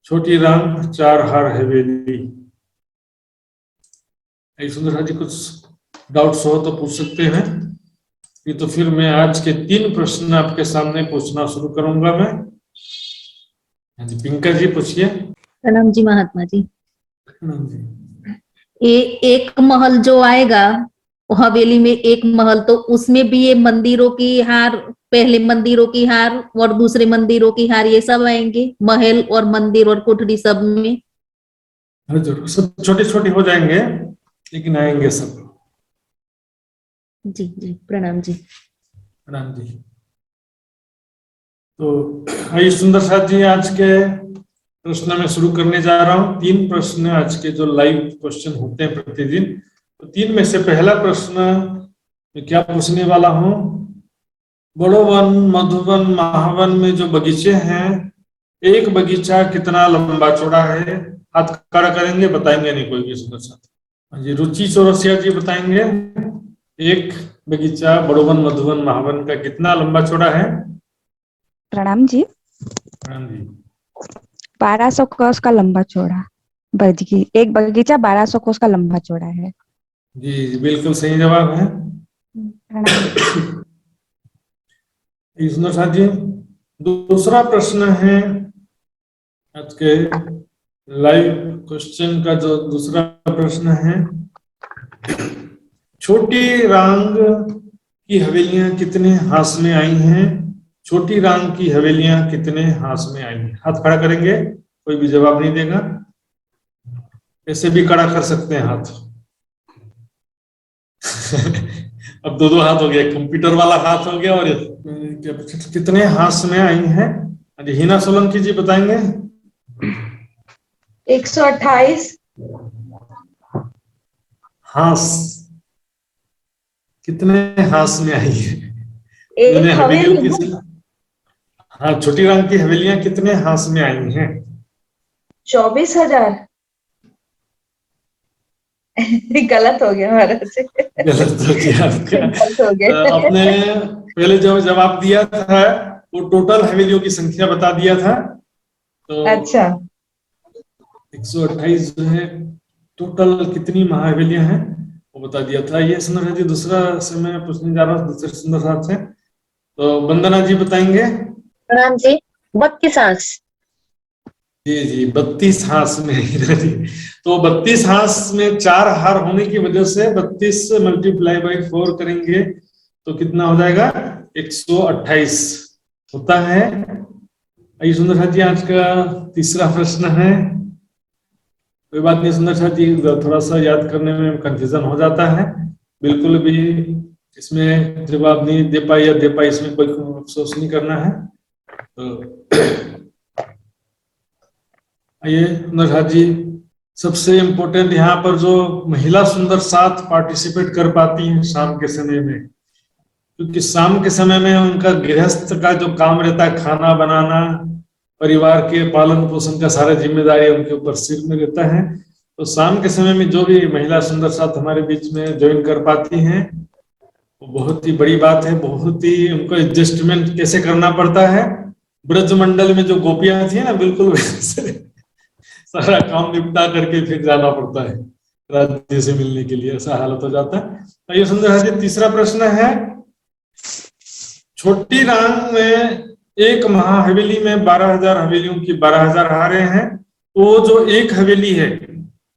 छोटी राम 4 हार हवेली। सुंदर जी, कुछ डाउट्स हो तो पूछ सकते हैं। ये तो फिर मैं आज के 3 प्रश्न आपके सामने पूछना शुरू करूंगा मैं। हाँ जी, पिंका जी पूछिए। प्रणाम जी महात्मा जी। प्रणाम जी। एक महल जो आएगा हवेली में, एक महल, तो उसमें भी ये मंदिरों की हार, पहले मंदिरों की हार और दूसरे मंदिरों की हार, ये सब आएंगे महल और मंदिर और कोठरी सब में? हाँ जरूर, सब छोटे छोटे हो जाएंगे, लेकिन आएंगे सब। जी जी, प्रणाम जी। प्रणाम जी। तो आइए सुंदर साथ जी, आज के प्रश्न में शुरू करने जा रहा हूँ। 3 प्रश्न आज के जो लाइव क्वेश्चन होते हैं प्रतिदिन, तो 3 में से पहला प्रश्न मैं क्या पूछने वाला हूँ, बड़ोवन, मधुवन, महावन में जो बगीचे हैं, एक बगीचा कितना लंबा चौड़ा है? हाथ खड़ा करेंगे, बताएंगे नहीं कोई भी सुंदर साथ। हाँ जी, रुचि चौरसिया जी बताएंगे, एक बगीचा बड़ोवन मधुवन महावन का कितना लंबा चौड़ा है? प्रणाम जी। हाँ जी, 1200 कोस का लंबा चौड़ा एक बगीचा 1200 कोस का लंबा चौड़ा है। जी बिल्कुल सही जवाब है। सुंदर साथ जी, दूसरा प्रश्न है आज के लाइव क्वेश्चन का। जो दूसरा प्रश्न है, छोटी रांग की हवेलियां कितने हाथ में आई हैं? छोटी रांग की हवेलियां कितने हाथ में आई हैं? हाथ खड़ा करेंगे, कोई भी जवाब नहीं देगा, ऐसे भी खड़ा कर सकते हैं हाथ। अब दो हाथ हो गया, कंप्यूटर वाला हाथ हो गया। और कितने हाथ में आई हैं? हिना सोलंकी जी बताएंगे। 128 हाथ कितने हाथ में आई है? एक हवेली हाँ, छोटी रांग की हवेलियां कितने हाथ में आई हैं? 24,000। गलत हो गया महाराज। गलत हो गया आपका। गलत हो गया। आपने पहले जो जवाब दिया था वो टोटल हवेलियों की संख्या बता दिया था, तो अच्छा 128 जो है टोटल कितनी महाहवेलियां हैं वो बता दिया था। ये सुंदर जी दूसरा से मैं पूछने जा रहा हूँ, दूसरे सुंदर साहब से। तो वंदना जी बताएंगे। प्रणाम जी। 32 हाथ। जी 32 हाथ में है जी। तो 32 हाथ में 4 हार होने की वजह से 32 मल्टीप्लाई बाई 4 करेंगे तो कितना हो जाएगा? 128 होता है। आइए सुंदर साथ जी, आज का तीसरा प्रश्न है। कोई बात नहीं सुंदर साथ जी, थोड़ा सा याद करने में कंफ्यूजन हो जाता है, बिल्कुल भी इसमें जवाब नहीं दे पाए या दे पाए इसमें कोई अफसोस नहीं करना है। तो आइए सुंदर साथ जी, सबसे इम्पोर्टेंट यहाँ पर जो महिला सुंदर साथ पार्टिसिपेट कर पाती हैं शाम के समय में, क्योंकि शाम के समय में उनका गृहस्थ का जो काम रहता है, खाना बनाना, परिवार के पालन पोषण का सारा जिम्मेदारी उनके ऊपर सिर में रहता है। तो शाम के समय में जो भी महिला सुंदर साथ हमारे बीच में ज्वाइन कर पाती हैं वो बहुत ही बड़ी बात है। बहुत ही उनको एडजस्टमेंट कैसे करना पड़ता है, ब्रज मंडल में जो गोपियां थी ना, बिल्कुल वैसे सारा काम निपटा करके फिर जाना पड़ता है राज्य से मिलने के लिए, ऐसा हालत हो जाता है। ये सुंदर जी, तीसरा प्रश्न है, छोटी रांग में एक महाहवेली में 12,000 हवेलियों की 12,000 हारे हैं। वो जो एक हवेली है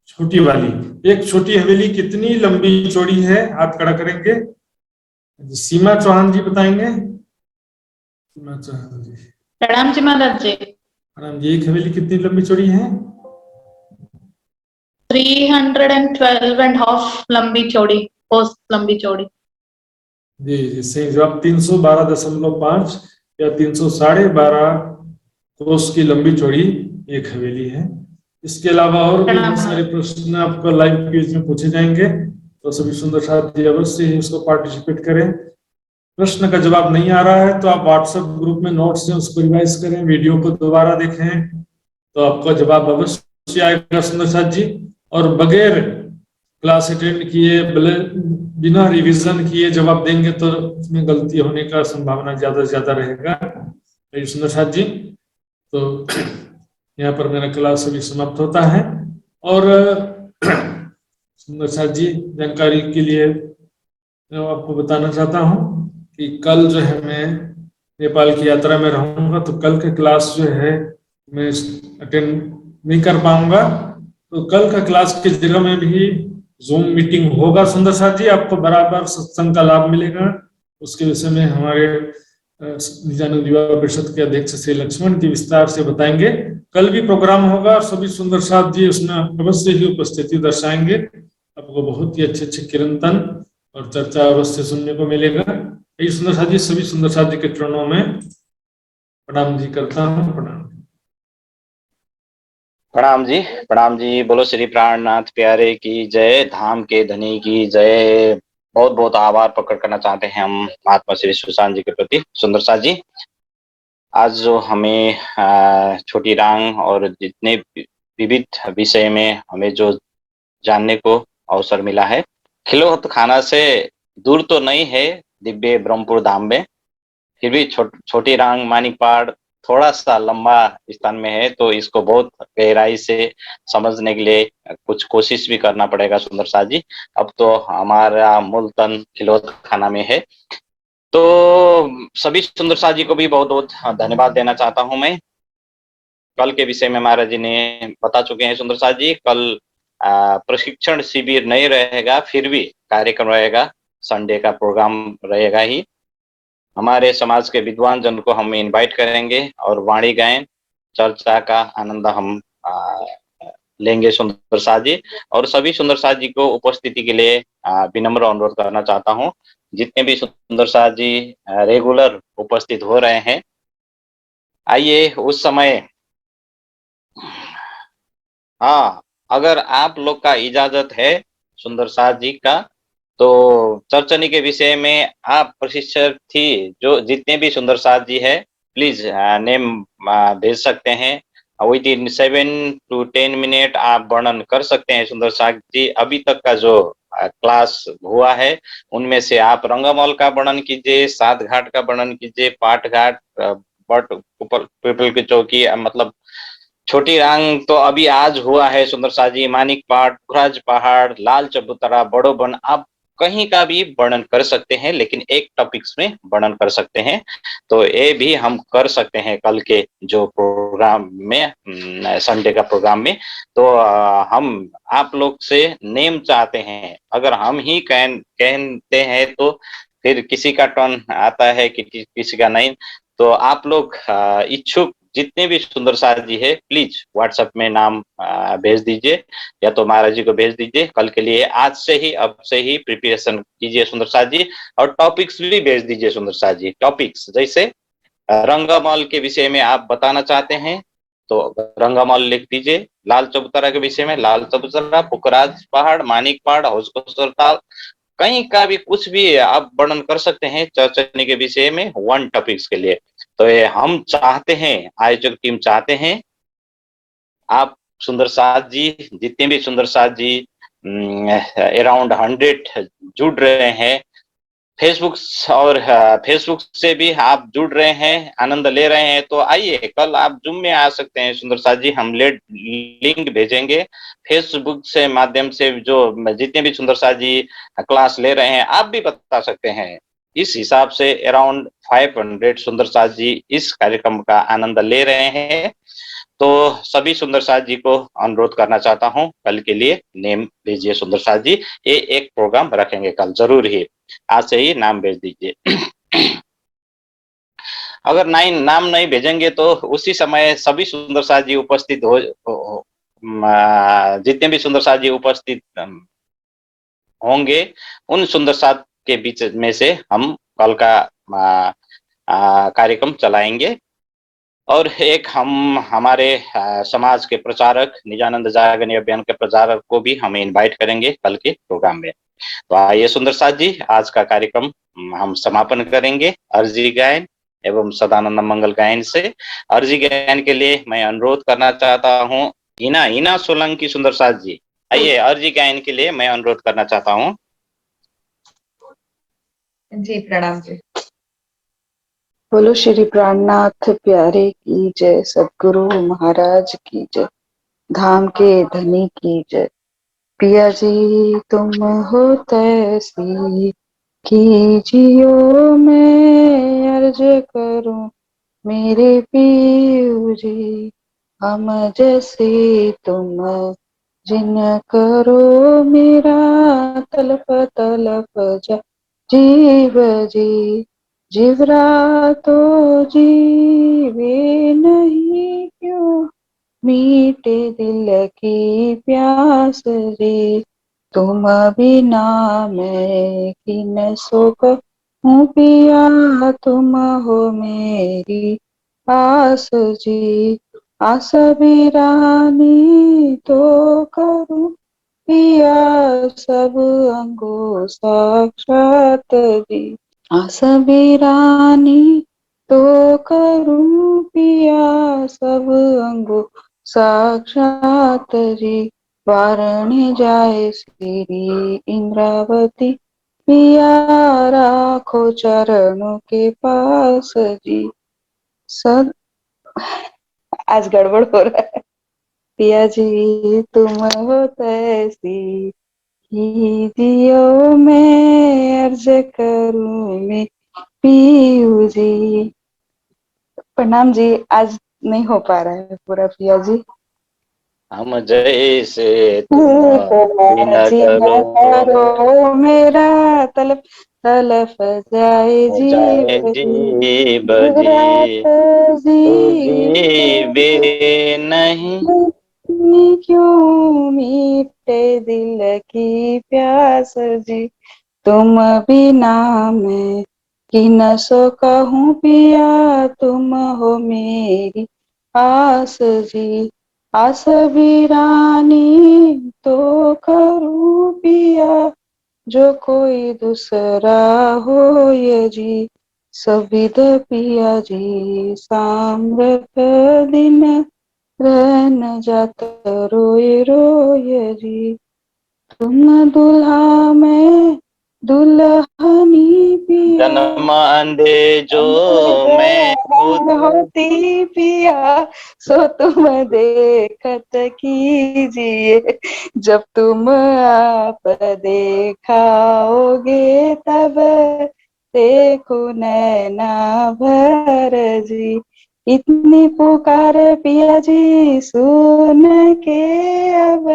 छोटी वाली, एक छोटी हवेली कितनी लंबी चौड़ी है? हाथ खड़ा करेंगे। सीमा चौहान जी बताएंगे। सीमा चौहान जी। प्रणाम जी महाराज जी। प्रणाम जी, एक हवेली कितनी लंबी चौड़ी है? 312.5 लंबी चौड़ी, कोस लंबी चौड़ी। जी सही जवाब। 312.5 या 312.5 कोस की लंबी चौड़ी एक हवेली है। इसके अलावा और भी बहुत सारे प्रश्न आपको लाइव क्विज में पूछे जाएंगे, तो सभी सुंदर साथी अवश्य ही उसको पार्टिसिपेट करें। प्रश्न का जवाब नहीं आ रहा है तो आप व्हाट्सएप ग्रुप में नोट्स से उसको रिवाइज करें, वीडियो को दोबारा देखें, तो आपका जवाब अवश्य आएगा सुंदर साथ जी। और बगैर क्लास अटेंड किए, बिना रिवीजन किए जवाब देंगे तो उसमें गलती होने का संभावना ज्यादा से ज्यादा रहेगा। सुंदर साथ जी, तो यहाँ पर मेरा क्लास अभी समाप्त होता है। और सुंदर साथ जी, जानकारी के लिए मैं आपको बताना चाहता हूँ कि कल जो है मैं नेपाल की यात्रा में रहूंगा, तो कल का क्लास जो है मैं अटेंड नहीं कर पाऊंगा। तो कल का क्लास की जगह में भी जूम मीटिंग होगा सुंदर साथ जी, आपको बराबर सत्संग का लाभ मिलेगा। उसके विषय में हमारे निजानंद युवा परिषद के अध्यक्ष श्री लक्ष्मण जी विस्तार से बताएंगे। कल भी प्रोग्राम होगा और सभी सुंदर साथ जी उसमें अवश्य ही उपस्थिति दर्शाएंगे। आपको बहुत ही अच्छे अच्छे कीर्तन और चर्चा अवश्य सुनने को मिलेगा। यही सुंदर साथ जी, सभी सुंदर साथ जी के चरणों में प्रणाम जी करता हूँ। प्रणाम जी। बोलो श्री प्राणनाथ प्यारे की जय, धाम के धनी की जय। बहुत बहुत आभार प्रकट करना चाहते हैं हम महात्मा श्री सुशांत जी के प्रति। सुंदर साथ जी, आज जो हमें छोटी रांग और जितने विविध विषय में हमें जो जानने को अवसर मिला है। खिलोत खाना से दूर तो नहीं है दिव्य ब्रह्मपुर धाम में, फिर भी छोटी रांग मानिकपाड़ थोड़ा सा लंबा स्थान में है, तो इसको बहुत गहराई से समझने के लिए कुछ कोशिश भी करना पड़ेगा सुंदर साथ जी। अब तो हमारा मूल तन खिलोत खाना में है। तो सभी सुंदर साथ जी को भी बहुत बहुत धन्यवाद देना चाहता हूं मैं। कल के विषय में महाराज जी ने बता चुके हैं सुंदर साथ जी। कल प्रशिक्षण शिविर नहीं रहेगा, फिर भी कार्यक्रम रहेगा, संडे का प्रोग्राम रहेगा ही। हमारे समाज के विद्वान जन को हम इनवाइट करेंगे और वाणी गायन चर्चा का आनंद हम लेंगे सुंदर साथ जी। और सभी सुंदर साथ जी को उपस्थिति के लिए विनम्र अनुरोध करना चाहता हूं। जितने भी सुंदर साथ जी रेगुलर उपस्थित हो रहे हैं, आइए उस समय, हाँ, अगर आप लोग का इजाजत है सुंदर साथ जी का, तो चर्चनी के विषय में आप प्रशिक्षार्थी जो जितने भी सुंदर साथ जी है, प्लीज नेम भेज सकते हैं। विद इन 7 to 10 मिनट आप वर्णन कर सकते हैं सुंदर साथ जी। अभी तक का जो क्लास हुआ है उनमें से आप रंगमहल का वर्णन कीजिए, सात घाट का वर्णन कीजिए, पाट घाट, बट ऊपर पीपल की चौकी, मतलब छोटी रांग तो अभी आज हुआ है सुंदर साथ जी, मानिक पाट, घुराज पहाड़, लाल चबूतरा, बड़ो बन, आप कहीं का भी वर्णन कर सकते हैं, लेकिन एक टॉपिक्स में वर्णन कर सकते हैं। तो ये भी हम कर सकते हैं कल के जो प्रोग्राम में, संडे का प्रोग्राम में। तो हम आप लोग से नेम चाहते हैं। अगर हम ही कहते हैं तो फिर किसी का टर्न आता है कि किसी का नहीं। तो आप लोग इच्छुक जितने भी सुंदर साथ जी है, प्लीज व्हाट्सएप में नाम भेज दीजिए, या तो महाराज जी को भेज दीजिए। कल के लिए आज से ही, अब से ही प्रिपरेशन कीजिए सुंदर साथ जी। और टॉपिक्स भी भेज दीजिए सुंदर साथ जी। टॉपिक्स जैसे रंगमहल के विषय में आप बताना चाहते हैं तो रंगमहल लिख दीजिए। लाल चबूतरा के विषय में लाल चबूतरा, पुखराज पहाड़, मानिक पहाड़, हौसकोसरताल, कहीं का भी कुछ भी आप वर्णन कर सकते हैं चर्चनी के विषय में, वन टॉपिक्स के लिए। तो ये हम चाहते हैं, आयोजक टीम चाहते हैं, आप सुंदर साथ जी, जितने भी सुंदर साथ जी अराउंड 100 जुड़ रहे हैं, फेसबुक और फेसबुक से भी आप जुड़ रहे हैं, आनंद ले रहे हैं, तो आइए कल आप जूम में आ सकते हैं सुंदर साथ जी। हम लिंक भेजेंगे फेसबुक से माध्यम से। जो जितने भी सुंदर साथ जी क्लास ले रहे हैं, आप भी बता सकते हैं। इस हिसाब से अराउंड 500 सुंदर साथ जी इस कार्यक्रम का आनंद ले रहे हैं। तो सभी सुंदर साथ जी को अनुरोध करना चाहता हूं, कल के लिए नेम भेजिए सुंदर साथ जी। ये एक प्रोग्राम रखेंगे कल, जरूर ही, आज से ही नाम भेज दीजिए। अगर नाम नहीं भेजेंगे तो उसी समय सभी सुंदर साथ जी उपस्थित जितने भी सुंदर साथ जी उपस्थित होंगे, उन सुंदर साथ के बीच में से हम कल का कार्यक्रम चलाएंगे। और एक हम हमारे समाज के प्रचारक, निजानंद जागरण अभियान के प्रचारक को भी हम इनवाइट करेंगे कल के प्रोग्राम में। तो आइए सुंदर साथ जी, आज का कार्यक्रम हम समापन करेंगे अर्जी गायन एवं सदानंद मंगल गायन से। अर्जी गायन के लिए मैं अनुरोध करना चाहता हूँ हिना सोलंकी सुंदर साथ जी, आइए अर्जी गायन के लिए मैं अनुरोध करना चाहता हूँ। जी प्रणाम जी। बोलो श्री प्राणनाथ प्यारे की जय, सदगुरु महाराज की जय, धाम के धनी की जय। पिया जी तुम हो तैसी कीजियो, मैं अर्ज करूं मेरे पीयू जी। हम जैसे तुम जिन करो, मेरा तलप तलप जा जीव जी। जिवरा तो जीवे नहीं, क्यों मीटे दिल की प्यास रे। तुम बिना मैं किन सो कहूं पिया, तुम हो मेरी आस जी। आस बिरानी तो करूं पिया, सब अंगो साक्षात जी। आस बिरानी तो करूं पिया, सब अंगो साक्षात जी। वारणे जाए श्री इंद्रावती, पिया राखो चरणों के पास जी। सद आज गड़बड़ हो रहा है। पिया जी तुम हो तैसी, कीजियो मैं अर्ज करूं मैं पीयू जी। प्रणाम जी, आज नहीं हो पा रहा है पूरा पिया जी। हम जैसे तुम्हारा बिना जी न करो करो मेरा तलब तलफ जाए जाए जीव जी। जीव रात जी, तो जी जीवे नहीं। क्यों मीठे दिल की प्यास जी। तुम बिना मैं कि न सो कहूँ पिया, तुम हो मेरी आस जी। आस वीरानी तो करूँ पिया, जो कोई दूसरा हो ये जी। सविद पिया जी साम्रत दिन, रह न जात रोए रोए जी। तुम दुल्हा में दुल्हनी पिया, जन्म अंधे जो मैं खुद होती पिया, सो तुम देखत कीजिए। जब तुम आप देखाओगे तब देखो नैना भर जी। इतनी पुकार पिया जी सुन के अब,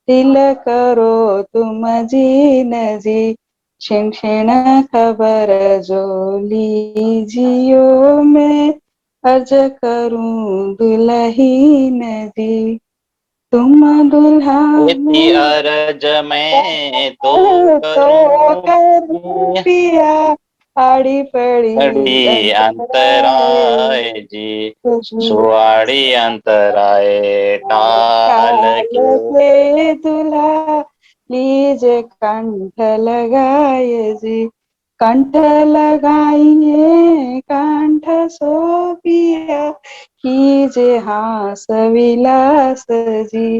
दिल करो तुम जीन जी। क्षण क्षण खबर जो लीजियो मैं, अर्ज करूं दुल्हीन जी। तुम दुल्हा इति में अरज मैं तो तो करूं करूं पिया, आड़ी पड़ी अड़ी अंतराय जी। सुआड़ी अंतराय टाल के के दूल्हा लीजे कंठ लगाए जी। कंठ लगाइए कंठ सो पिया, कीजे हास विलास जी।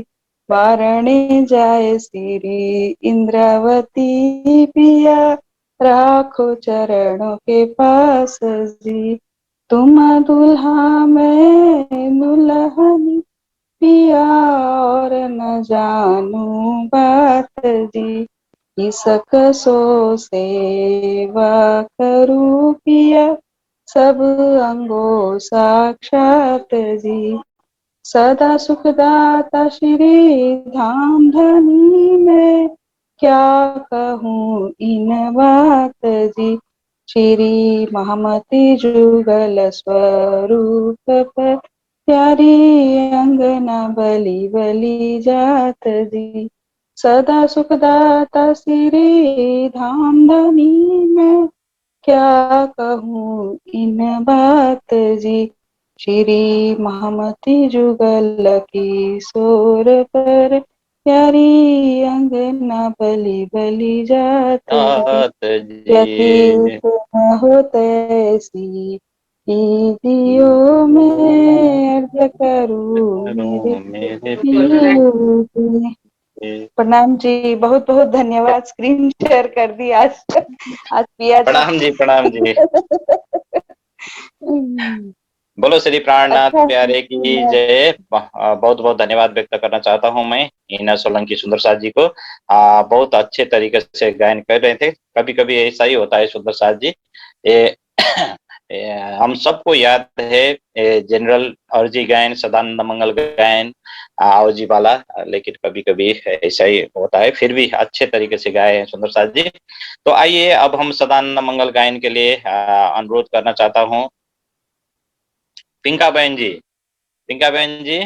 वारणे जाए श्री इंद्रावती पिया, राखो चरणों के पास जी। तुम दुल्हा मैं दुल्हनी पिया, और न जानू बात जी। इसक सो सेवा करूं पिया, सब अंगो साक्षात जी। सदा सुखदाता श्री धाम धनी में, क्या कहूँ इन बात जी। श्री महामती जुगल स्वरूप पर, प्यारी अंगना बलि बलि जात जी। सदा सुखदाता श्री धाम धनी में, क्या कहूँ इन बात जी। श्री महामती जुगल की सोर पर, प्यारी अंगना बलि बलि जात जी। जात यति जी। तुम हो तैसी, कीजियो मैं अर्ज करूं मेरे करूं मेरे पियो जी। प्रिय। प्रणाम जी, बहुत बहुत धन्यवाद। स्क्रीन शेयर कर दी आज। आज पिया जी। प्रणाम जी, प्रणाम जी। बोलो श्री प्राणनाथ अच्छा प्यारे की जय। बहुत बहुत धन्यवाद व्यक्त करना चाहता हूं मैं हीना सोलंकी सुंदर साथ जी को। बहुत अच्छे तरीके से गायन कर रहे थे। कभी कभी ऐसा ही होता है सुंदर साथ जी। ये, हम सबको याद है जनरल अर्जी गायन, सदानंद मंगल गायन, आवजी वाला, लेकिन कभी कभी ऐसा ही होता है। फिर भी अच्छे तरीके से गाए हैं सुंदर साथ जी। तो आइए अब हम सदानंद मंगल गायन के लिए अनुरोध करना चाहता हूँ पिंका बहन जी। पिंका बहन जी,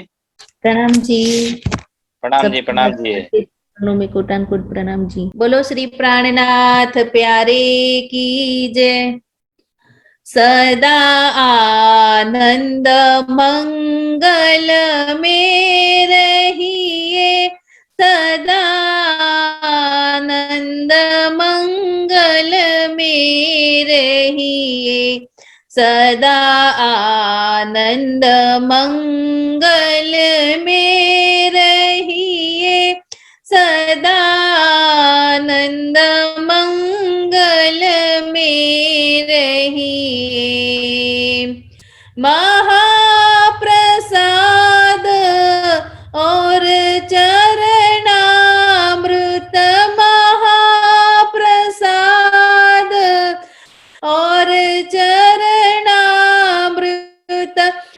प्रणाम जी। प्रणाम सब जी, प्रणाम जी। चरणों में कोटान कोट प्रणाम जी। बोलो श्री प्राणनाथ प्यारे की जय। सदा आनंद मंगल में रहिए, सदा आनंद मंगल में रहिए। सदा आनंद मंगल में रहिए, सदा आनंद मंगल में रहिए। महाप्रसाद और चरणामृत, महाप्रसाद और चरणामृत,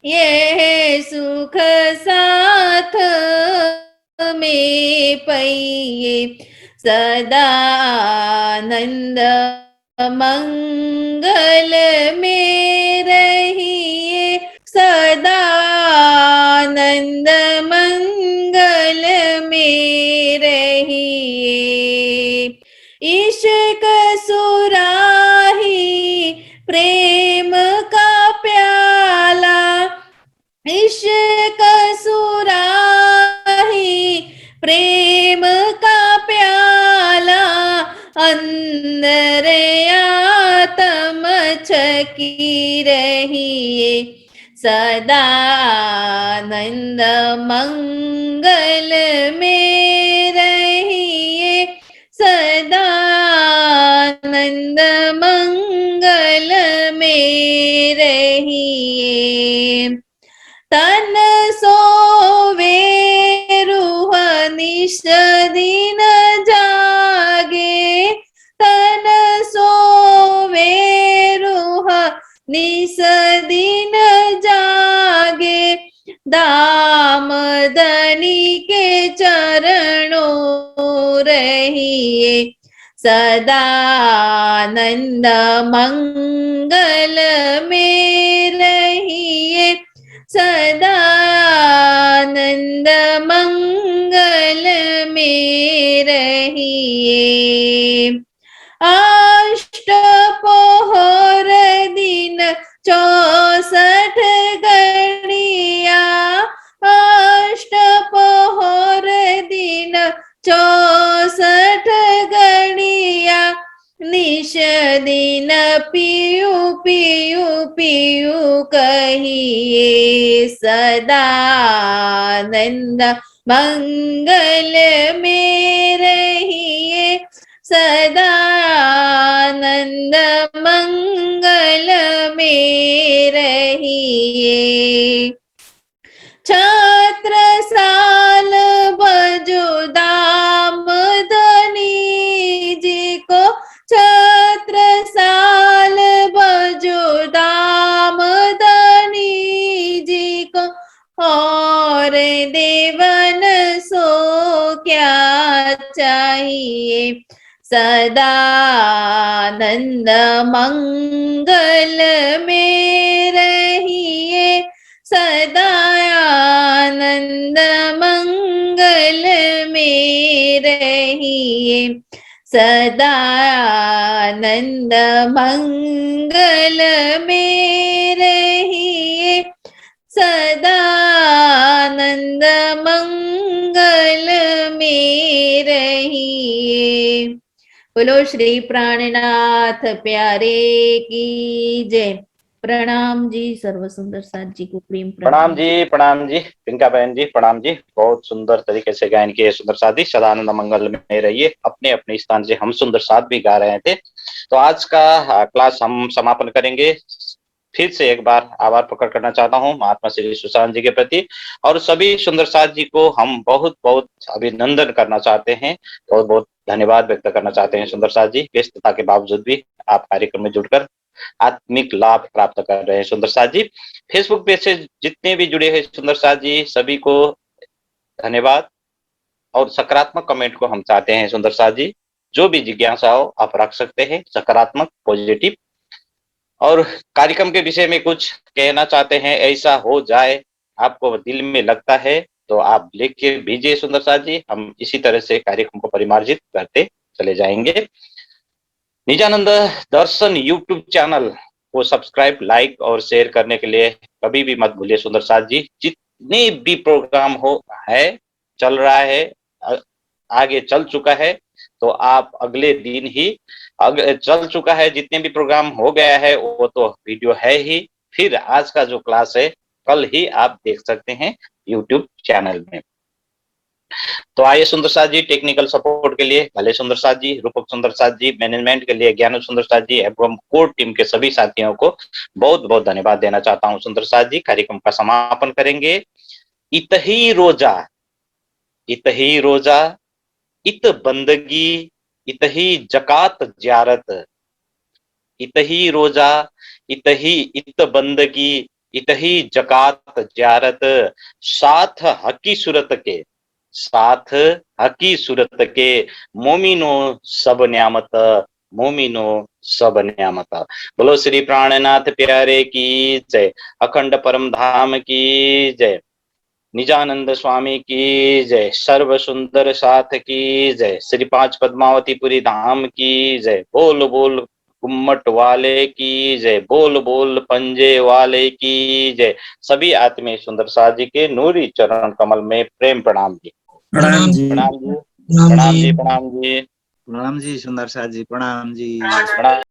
ये सुख साथ में पाइए। सदा आनंद मंगल में रहिए, सदा आनंद मंगल में रहिए। इश्क सुराही प्रेम का प्याला, इश्क सुराही प्रेम का प्याला, अंदर आत्म छकी रहिए। सदा आनंद मंगल में रहिए, सदा आनंद मंगल में रहिए। तन सोवे रूह निश दिन जागे, तन सोवे रूह निस दिन जागे। दामदनी के चरणों रहिए, सदा आनंद मंगल में रहिए, सदा आनंद मंगल में रहिए। अष्टपहर दिन 64 गणिया, अष्टपहर दिन 64 गणिया। निश दिन पियू पियू पियू कहिए, सदा आनंद मंगल में रहिए, सदा आनंद मंगल में रहिए। छत्रसाल बजो दामदनी जी को, छत्रसाल बजो दामदनी जी को। और देवन सो क्या चाहिए, सदा आनंद मंगल में रहिए, सदा आनंद मंगल में रहिए, सदा आनंद मंगल में रहिए, सदा आनंद मंगल में रहिए। बोलो श्री प्राणनाथ प्यारे की जय। प्रणाम जी, सर्व सुंदर साथ जी को प्रेम प्रणाम जी, प्रणाम जी, पिंका बहन जी, प्रणाम जी। बहुत सुंदर तरीके से गायन किए सुंदर साथ जी। सदानंद मंगल में रहिए। अपने अपने स्थान से हम सुंदर साथ भी गा रहे थे। तो आज का क्लास हम समापन करेंगे। फिर से एक बार आभार प्रकट करना चाहता हूँ महात्मा श्री सुशांत जी के प्रति, और सभी सुंदर साथ जी को हम बहुत बहुत अभिनंदन करना चाहते हैं, बहुत बहुत धन्यवाद व्यक्त करना चाहते हैं। सुंदर साथ जी, व्यस्तता के बावजूद भी आप कार्यक्रम में जुड़कर आत्मिक लाभ प्राप्त कर रहे हैं। सुंदर साथ जी, फेसबुक पेज से जितने भी जुड़े हैं सुंदर साथ जी, सभी को धन्यवाद। और सकारात्मक कमेंट को हम चाहते हैं सुंदर साथ जी, जो भी जिज्ञासा हो आप रख सकते हैं, सकारात्मक पॉजिटिव। और कार्यक्रम के विषय में कुछ कहना चाहते हैं, ऐसा हो जाए आपको दिल में लगता है तो आप लिख के भेजिए सुंदर साथ जी। हम इसी तरह से कार्यक्रम को परिमार्जित करते चले जाएंगे। निजानंद दर्शन यूट्यूब चैनल को सब्सक्राइब, लाइक और शेयर करने के लिए कभी भी मत भूलिए सुंदर साथ जी। जितने भी प्रोग्राम हो है, चल रहा है, आगे चल चुका है, तो आप अगले दिन ही चल चुका है, जितने भी प्रोग्राम हो गया है वो तो वीडियो है ही, फिर आज का जो क्लास है कल ही आप देख सकते हैं यूट्यूब चैनल में। तो आइए सुंदर साथ जी टेक्निकल सपोर्ट के लिए भले सुंदर साथ जी, रूपक सुंदर साथ जी, मैनेजमेंट के लिए ज्ञान सुंदर साथ जी एवं कोर टीम के सभी साथियों को बहुत बहुत धन्यवाद देना चाहता हूं। सुंदर साथ जी कार्यक्रम का समापन करेंगे। इतही रोजा, इतही रोजा, इत बंदगी, इतही जकात ज्यारत, इतही रोजा, इतही इत बंदगी, इतही जकात ज्यारत, साथ हकी सूरत के, साथ हकी सूरत के, मोमिनो सब न्यामत, मोमिनो सब न्यामत। बोलो श्री प्राणनाथ प्यारे की जय, अखंड परम धाम की जय, निजानंद स्वामी की जय, सर्व सुंदर साथ की जय, श्री पांच पद्मावतीपुरी धाम की जय, बोल बोल गुम्मट वाले की जय, बोल बोल पंजे वाले की जय। सभी आत्मीय सुंदर साथ जी के नूरी चरण कमल में प्रेम प्रणाम जी। प्रणाम जी, प्रणाम जी, प्रणाम जी, प्रणाम जी, प्रणाम जी सुंदर साथ जी, प्रणाम जी। प्रणाम।